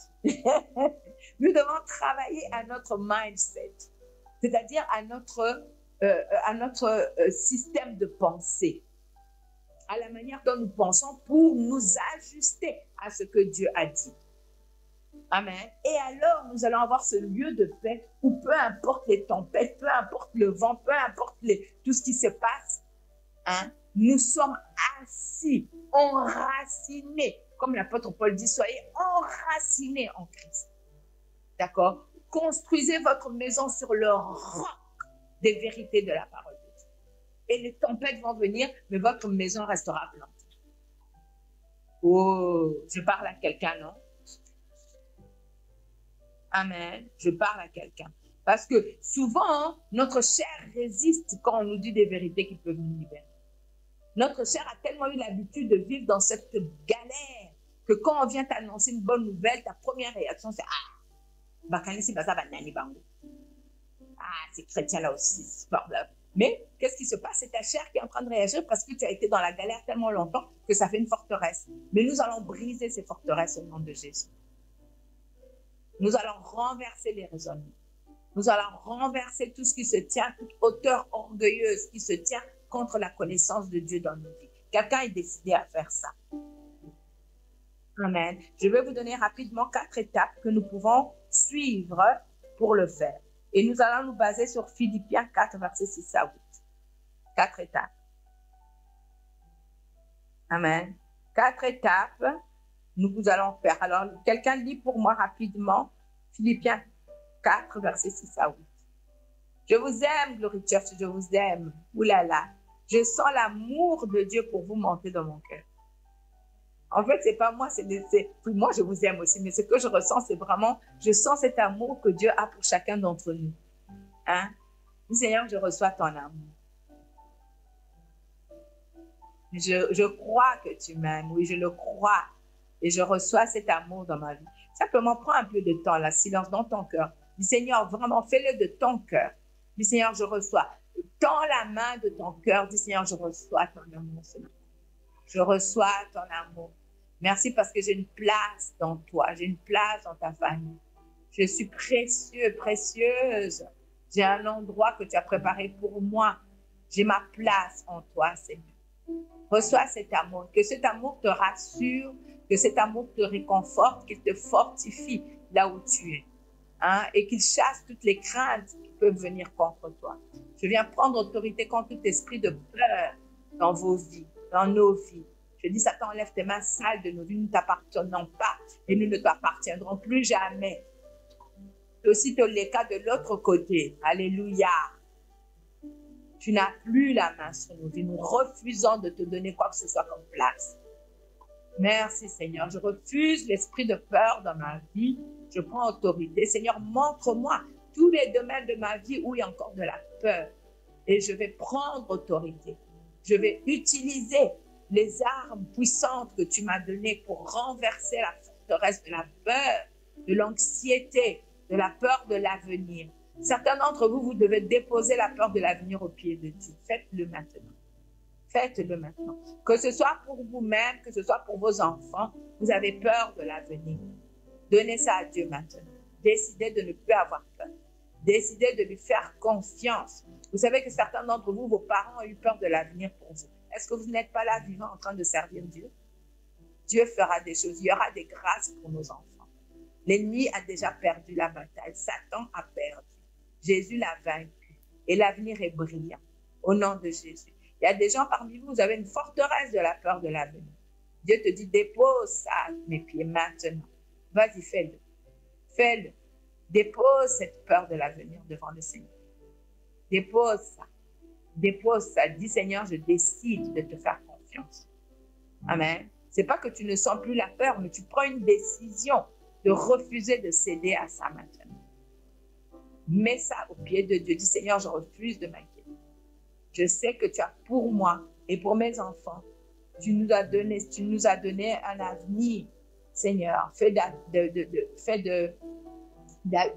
Nous devons travailler à notre mindset, c'est-à-dire à notre système de pensée, à la manière dont nous pensons pour nous ajuster à ce que Dieu a dit. Amen. Et alors, nous allons avoir ce lieu de paix où peu importe les tempêtes, peu importe le vent, peu importe tout ce qui se passe, hein, nous sommes assis, enracinés. Comme l'apôtre Paul dit, soyez enracinés en Christ. D'accord? Construisez votre maison sur le roc des vérités de la parole de Dieu. Et les tempêtes vont venir, mais votre maison restera plantée. Oh, je parle à quelqu'un, non? Amen. Je parle à quelqu'un. Parce que souvent, notre chair résiste quand on nous dit des vérités qui peuvent nous libérer. Notre chair a tellement eu l'habitude de vivre dans cette galère que quand on vient t'annoncer une bonne nouvelle, ta première réaction, c'est « Ah, ces chrétiens-là aussi, c'est problème. » Mais qu'est-ce qui se passe? C'est ta chair qui est en train de réagir parce que tu as été dans la galère tellement longtemps que ça fait une forteresse. Mais nous allons briser ces forteresses au nom de Jésus. Nous allons renverser les raisonnements. Nous allons renverser tout ce qui se tient, toute hauteur orgueilleuse qui se tient contre la connaissance de Dieu dans nos vies. Quelqu'un est décidé à faire ça. Amen. Je vais vous donner rapidement 4 étapes que nous pouvons suivre pour le faire. Et nous allons nous baser sur Philippiens 4, versets 6 à 8. 4 étapes. Amen. 4 étapes, nous allons faire. Alors, quelqu'un lit pour moi rapidement Philippiens 4, versets 6 à 8. Je vous aime, Glory Church, je vous aime. Oulala. Je sens l'amour de Dieu pour vous monter dans mon cœur. En fait, c'est pas moi, moi je vous aime aussi, mais ce que je ressens, c'est vraiment, je sens cet amour que Dieu a pour chacun d'entre nous. Hein? Seigneur, je reçois ton amour. Je crois que tu m'aimes, oui, je le crois. Et je reçois cet amour dans ma vie. Simplement, prends un peu de temps, là, silence dans ton cœur. Dis, Seigneur, vraiment, fais-le de ton cœur. Dis, Seigneur, je reçois. Tends la main de ton cœur. Dis, Seigneur, je reçois ton amour. Je reçois ton amour. Merci parce que j'ai une place dans toi. J'ai une place dans ta famille. Je suis précieux, précieuse. J'ai un endroit que tu as préparé pour moi. J'ai ma place en toi, Seigneur. Reçois cet amour. Que cet amour te rassure, que cet amour te réconforte, qu'il te fortifie là où tu es. Hein? Et qu'il chasse toutes les craintes qui peuvent venir contre toi. Je viens prendre autorité contre tout esprit de peur dans vos vies, dans nos vies. Je dis, Satan, enlève tes mains sales de nos vies, nous ne t'appartenons pas et nous ne t'appartiendrons plus jamais. C'est aussi le cas de l'autre côté. Alléluia. Tu n'as plus la main sur nos vies. Nous refusons de te donner quoi que ce soit comme place. Merci Seigneur. Je refuse l'esprit de peur dans ma vie. Je prends autorité. Seigneur, montre-moi tous les domaines de ma vie où il y a encore de la peur. Et je vais prendre autorité. Je vais utiliser les armes puissantes que tu m'as données pour renverser la forteresse de la peur, de l'anxiété, de la peur de l'avenir. Certains d'entre vous, vous devez déposer la peur de l'avenir au pied de Dieu. Faites-le maintenant. Faites-le maintenant. Que ce soit pour vous-même, que ce soit pour vos enfants, vous avez peur de l'avenir. Donnez ça à Dieu maintenant. Décidez de ne plus avoir peur. Décidez de lui faire confiance. Vous savez que certains d'entre vous, vos parents ont eu peur de l'avenir pour vous. Est-ce que vous n'êtes pas là vivant en train de servir Dieu? Dieu fera des choses. Il y aura des grâces pour nos enfants. L'ennemi a déjà perdu la bataille. Satan a perdu. Jésus l'a vaincu. Et l'avenir est brillant. Au nom de Jésus. Il y a des gens parmi vous, vous avez une forteresse de la peur de l'avenir. Dieu te dit, dépose ça à mes pieds maintenant. Vas-y, fais-le. Fais-le. Dépose cette peur de l'avenir devant le Seigneur. Dépose ça. Dépose ça. Dis, Seigneur, je décide de te faire confiance. Amen. C'est pas que tu ne sens plus la peur, mais tu prends une décision de refuser de céder à ça maintenant. Mets ça au pied de Dieu. Dis, Seigneur, je refuse de m'inquiéter. Je sais que tu as pour moi et pour mes enfants, tu nous as donné un avenir, Seigneur, fait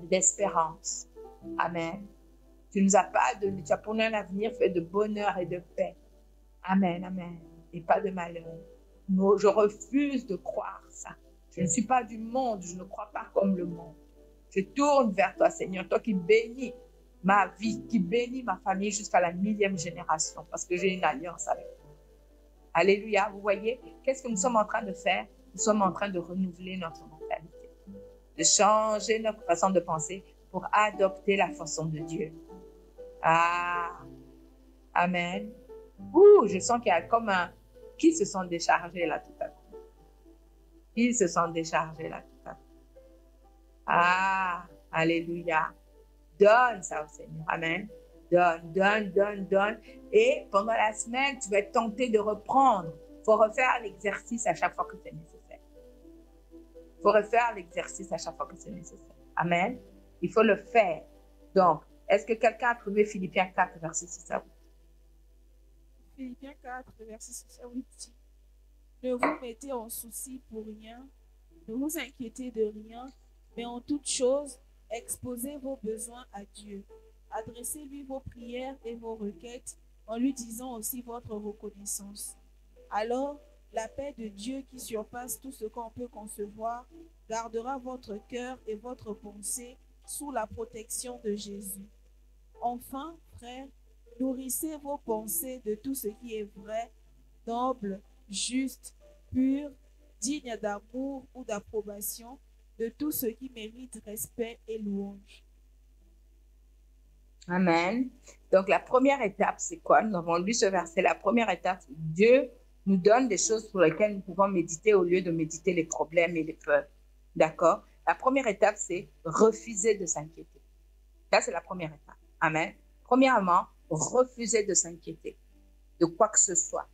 d'espérance. Amen. Tu nous as pas donné, tu as pour nous un avenir fait de bonheur et de paix. Amen, amen. Et pas de malheur. Je refuse de croire ça. Je ne suis pas du monde, je ne crois pas comme le monde. Je tourne vers toi, Seigneur, toi qui bénis ma vie, qui bénit ma famille jusqu'à la 1000e génération, parce que j'ai une alliance avec toi. Alléluia, vous voyez, qu'est-ce que nous sommes en train de faire? Nous sommes en train de renouveler notre mentalité, de changer notre façon de penser pour adopter la façon de Dieu. Ah, amen. Ouh, je sens qu'il y a comme un... Qui se sont déchargés là tout à l'heure? Qui se sont déchargés là tout à l'heure? Ah, alléluia. Donne ça au Seigneur. Amen. Donne, donne, donne, donne. Et pendant la semaine, tu vas être tenté de reprendre. Il faut refaire l'exercice à chaque fois que c'est nécessaire. Il faut refaire l'exercice à chaque fois que c'est nécessaire. Amen. Il faut le faire. Donc, est-ce que quelqu'un a trouvé Philippiens 4, verset 6 à 8? Philippiens 4, verset 6 à 8 dit, ne vous mettez en souci pour rien, ne vous inquiétez de rien, mais en toute chose, exposez vos besoins à Dieu. Adressez-lui vos prières et vos requêtes en lui disant aussi votre reconnaissance. Alors, la paix de Dieu qui surpasse tout ce qu'on peut concevoir gardera votre cœur et votre pensée sous la protection de Jésus. Enfin, frères, nourrissez vos pensées de tout ce qui est vrai, noble, juste, pur, digne d'amour ou d'approbation, de tout ce qui mérite respect et louange. Amen. Donc, la première étape, c'est quoi? Nous avons lu ce verset. La première étape, c'est Dieu nous donne des choses sur lesquelles nous pouvons méditer au lieu de méditer les problèmes et les peurs. D'accord? La première étape, c'est refuser de s'inquiéter. Ça, c'est la première étape. Amen. Premièrement, refuser de s'inquiéter de quoi que ce soit.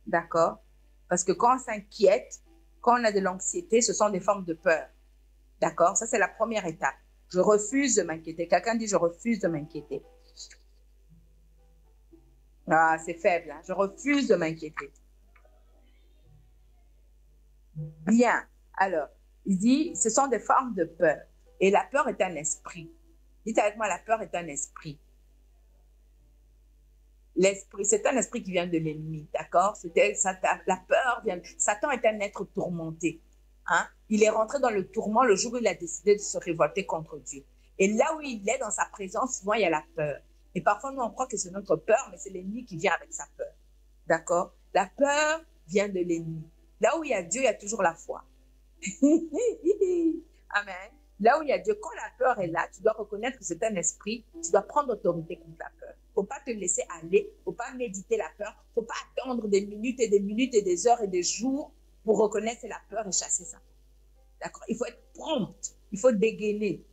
D'accord? Parce que quand on s'inquiète, quand on a de l'anxiété, ce sont des formes de peur. D'accord? Ça, c'est la première étape. Je refuse de m'inquiéter. Quelqu'un dit, je refuse de m'inquiéter. Ah, c'est faible. Hein? Je refuse de m'inquiéter. Bien. Alors, il dit, ce sont des formes de peur. Et la peur est un esprit. Dites avec moi, la peur est un esprit. L'esprit, c'est un esprit qui vient de l'ennemi, d'accord? La peur vient... Satan est un être tourmenté. Hein? Il est rentré dans le tourment le jour où il a décidé de se révolter contre Dieu. Et là où il est, dans sa présence, souvent, il y a la peur. Et parfois, nous, on croit que c'est notre peur, mais c'est l'ennemi qui vient avec sa peur. D'accord? La peur vient de l'ennemi. Là où il y a Dieu, il y a toujours la foi. Amen. Là où il y a Dieu, quand la peur est là, tu dois reconnaître que c'est un esprit, tu dois prendre autorité contre la peur. Il ne faut pas te laisser aller, il ne faut pas méditer la peur, il ne faut pas attendre des minutes et des minutes et des heures et des jours pour reconnaître la peur et chasser ça. D'accord? Il faut être prompt, il faut dégainer,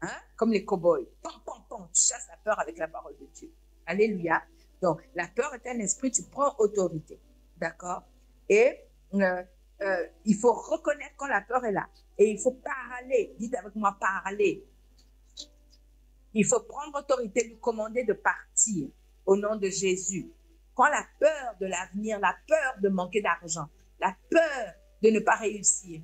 hein? Comme les cow-boys. Pam, pam, pam, tu chasses la peur avec la parole de Dieu. Alléluia. Donc, la peur est un esprit, tu prends autorité. D'accord? Et il faut reconnaître quand la peur est là. Et il faut parler. Dites avec moi, parler. Il faut prendre autorité, lui commander de partir au nom de Jésus. Quand la peur de l'avenir, la peur de manquer d'argent, la peur de ne pas réussir,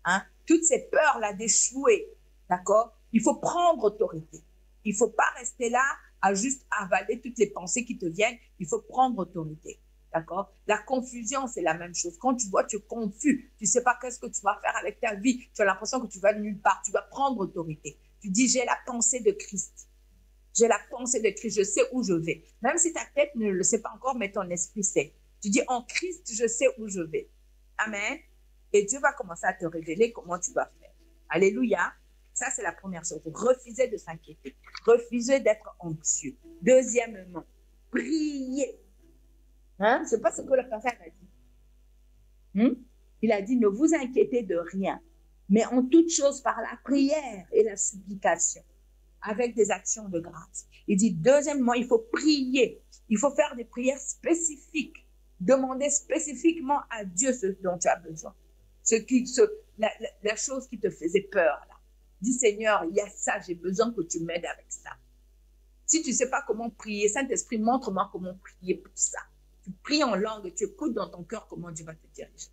hein, toutes ces peurs-là d'échouer, d'accord? Il faut prendre autorité. Il ne faut pas rester là à juste avaler toutes les pensées qui te viennent. Il faut prendre autorité. D'accord? La confusion, c'est la même chose. Quand tu vois, tu es confus. Tu ne sais pas qu'est-ce que tu vas faire avec ta vie. Tu as l'impression que tu vas nulle part. Tu vas prendre autorité. Tu dis, j'ai la pensée de Christ. J'ai la pensée de Christ. Je sais où je vais. Même si ta tête ne le sait pas encore, mais ton esprit sait. Tu dis, en Christ, je sais où je vais. Amen. Et Dieu va commencer à te révéler comment tu vas faire. Alléluia. Ça, c'est la première chose. Refuser de s'inquiéter. Refuser d'être anxieux. Deuxièmement, prier. Hein? C'est pas ce que le pasteur a dit. Il a dit, ne vous inquiétez de rien, mais en toute chose par la prière et la supplication, avec des actions de grâce. Il dit, deuxièmement, il faut prier. Il faut faire des prières spécifiques. Demander spécifiquement à Dieu ce dont tu as besoin. La chose qui te faisait peur, là. Dis, Seigneur, il y a ça, j'ai besoin que tu m'aides avec ça. Si tu ne sais pas comment prier, Saint-Esprit, montre-moi comment prier pour ça. Tu pries en langue et tu écoutes dans ton cœur comment Dieu va te diriger.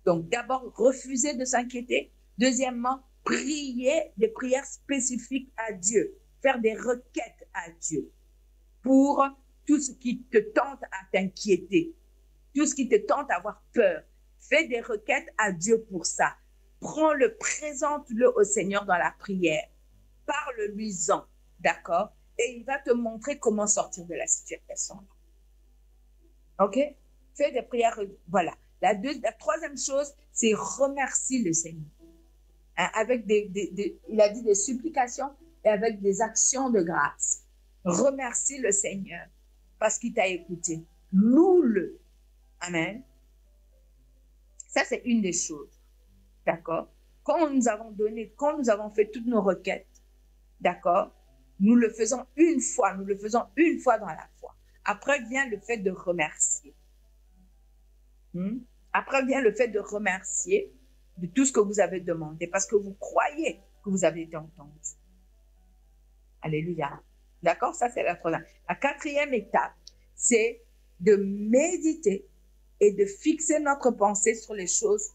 Donc, d'abord, refuser de s'inquiéter. Deuxièmement, prier des prières spécifiques à Dieu. Faire des requêtes à Dieu pour tout ce qui te tente à t'inquiéter, tout ce qui te tente à avoir peur. Fais des requêtes à Dieu pour ça. Prends-le, présente-le au Seigneur dans la prière. Parle-lui-en, d'accord? Et il va te montrer comment sortir de la situation. OK? Fais des prières. Voilà. La troisième chose, c'est remercier le Seigneur. hein, avec il a dit des supplications et avec des actions de grâce. Remercie le Seigneur parce qu'il t'a écouté. Loue-le. Amen. Ça, c'est une des choses. D'accord? Quand nous avons donné, quand nous avons fait toutes nos requêtes, d'accord? Nous le faisons une fois dans la foi. Après vient le fait de remercier. Après vient le fait de remercier de tout ce que vous avez demandé parce que vous croyez que vous avez été entendu. Alléluia. D'accord? Ça, c'est la troisième. La quatrième étape, c'est de méditer et de fixer notre pensée sur les choses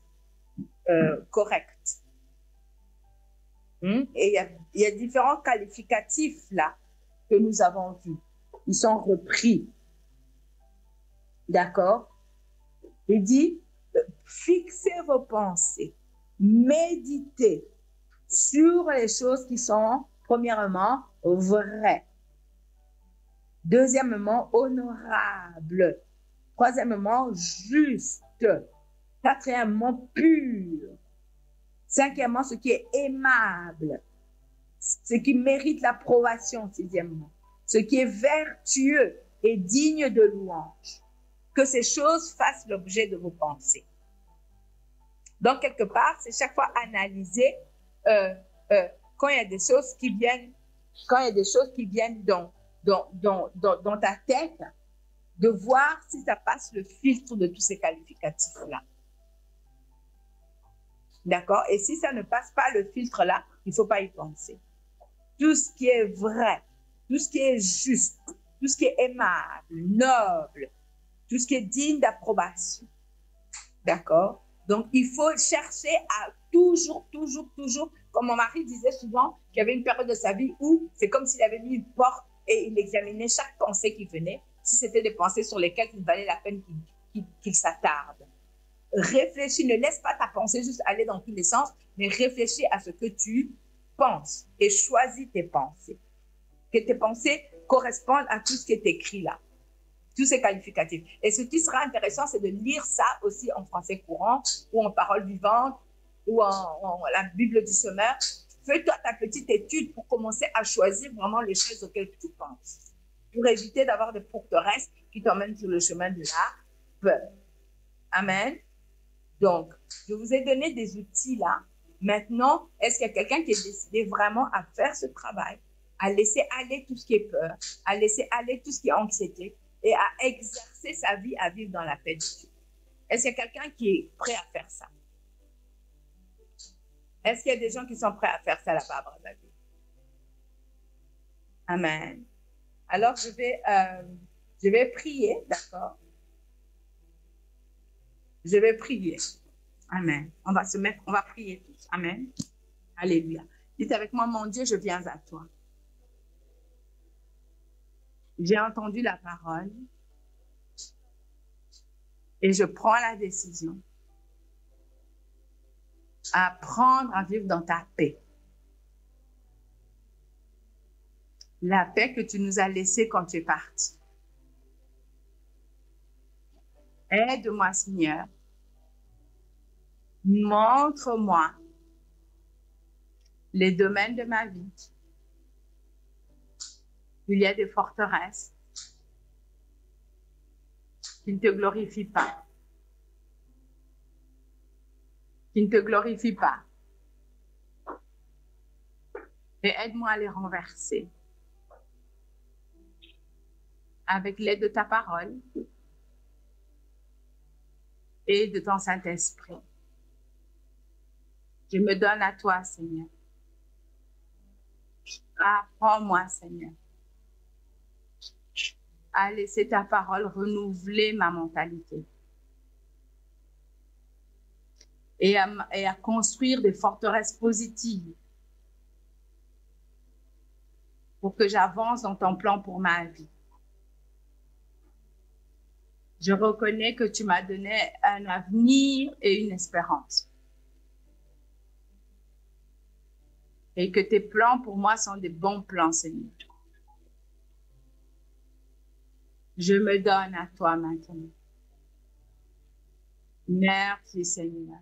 correctes. Et il y a différents qualificatifs là que nous avons vus. Ils sont repris. D'accord? Il dit, fixez vos pensées, méditez sur les choses qui sont, premièrement, vraies. Deuxièmement, honorables. Troisièmement, justes. Quatrièmement, pur. Cinquièmement, ce qui est aimable. Ce qui mérite l'approbation, sixièmement. Ce qui est vertueux et digne de louange. Que ces choses fassent l'objet de vos pensées. Donc, quelque part, c'est chaque fois analyser quand il y a des choses qui viennent, dans ta tête, de voir si ça passe le filtre de tous ces qualificatifs-là. D'accord? Et si ça ne passe pas le filtre-là, il ne faut pas y penser. Tout ce qui est vrai, tout ce qui est juste, tout ce qui est aimable, noble, tout ce qui est digne d'approbation. D'accord? Donc, il faut chercher à toujours, comme mon mari disait souvent, qu'il y avait une période de sa vie où c'est comme s'il avait mis une porte et il examinait chaque pensée qui venait, si c'était des pensées sur lesquelles il valait la peine qu'il s'attarde. Réfléchis, ne laisse pas ta pensée juste aller dans tous les sens, mais réfléchis à ce que tu penses et choisis tes pensées. Que tes pensées correspondent à tout ce qui est écrit là. Tous ces qualificatifs. Et ce qui sera intéressant, c'est de lire ça aussi en français courant ou en parole vivante ou en la Bible du semeur. Fais-toi ta petite étude pour commencer à choisir vraiment les choses auxquelles tu penses. Pour éviter d'avoir des forteresses qui t'emmènent sur le chemin de la peur. Amen. Donc, je vous ai donné des outils là. Maintenant, est-ce qu'il y a quelqu'un qui est décidé vraiment à faire ce travail, à laisser aller tout ce qui est peur, à laisser aller tout ce qui est anxiété, et à exercer sa vie à vivre dans la paix de Dieu? Est-ce qu'il y a quelqu'un qui est prêt à faire ça? Est-ce qu'il y a des gens qui sont prêts à faire ça là-bas, Barbara? Amen. Alors, je vais prier, d'accord? Je vais prier. Amen. On va prier tous. Amen. Alléluia. Dites avec moi, mon Dieu, je viens à toi. J'ai entendu la parole et je prends la décision à apprendre à vivre dans ta paix. La paix que tu nous as laissée quand tu es parti. Aide-moi, Seigneur. Montre-moi les domaines de ma vie. Il y a des forteresses qui ne te glorifient pas. Qui ne te glorifient pas. Et aide-moi à les renverser. Avec l'aide de ta parole et de ton Saint-Esprit. Je me donne à toi, Seigneur. Apprends-moi, Seigneur, à laisser ta parole renouveler ma mentalité et à construire des forteresses positives pour que j'avance dans ton plan pour ma vie. Je reconnais que tu m'as donné un avenir et une espérance. Et que tes plans pour moi sont des bons plans, Seigneur. Je me donne à toi maintenant. Merci, Seigneur.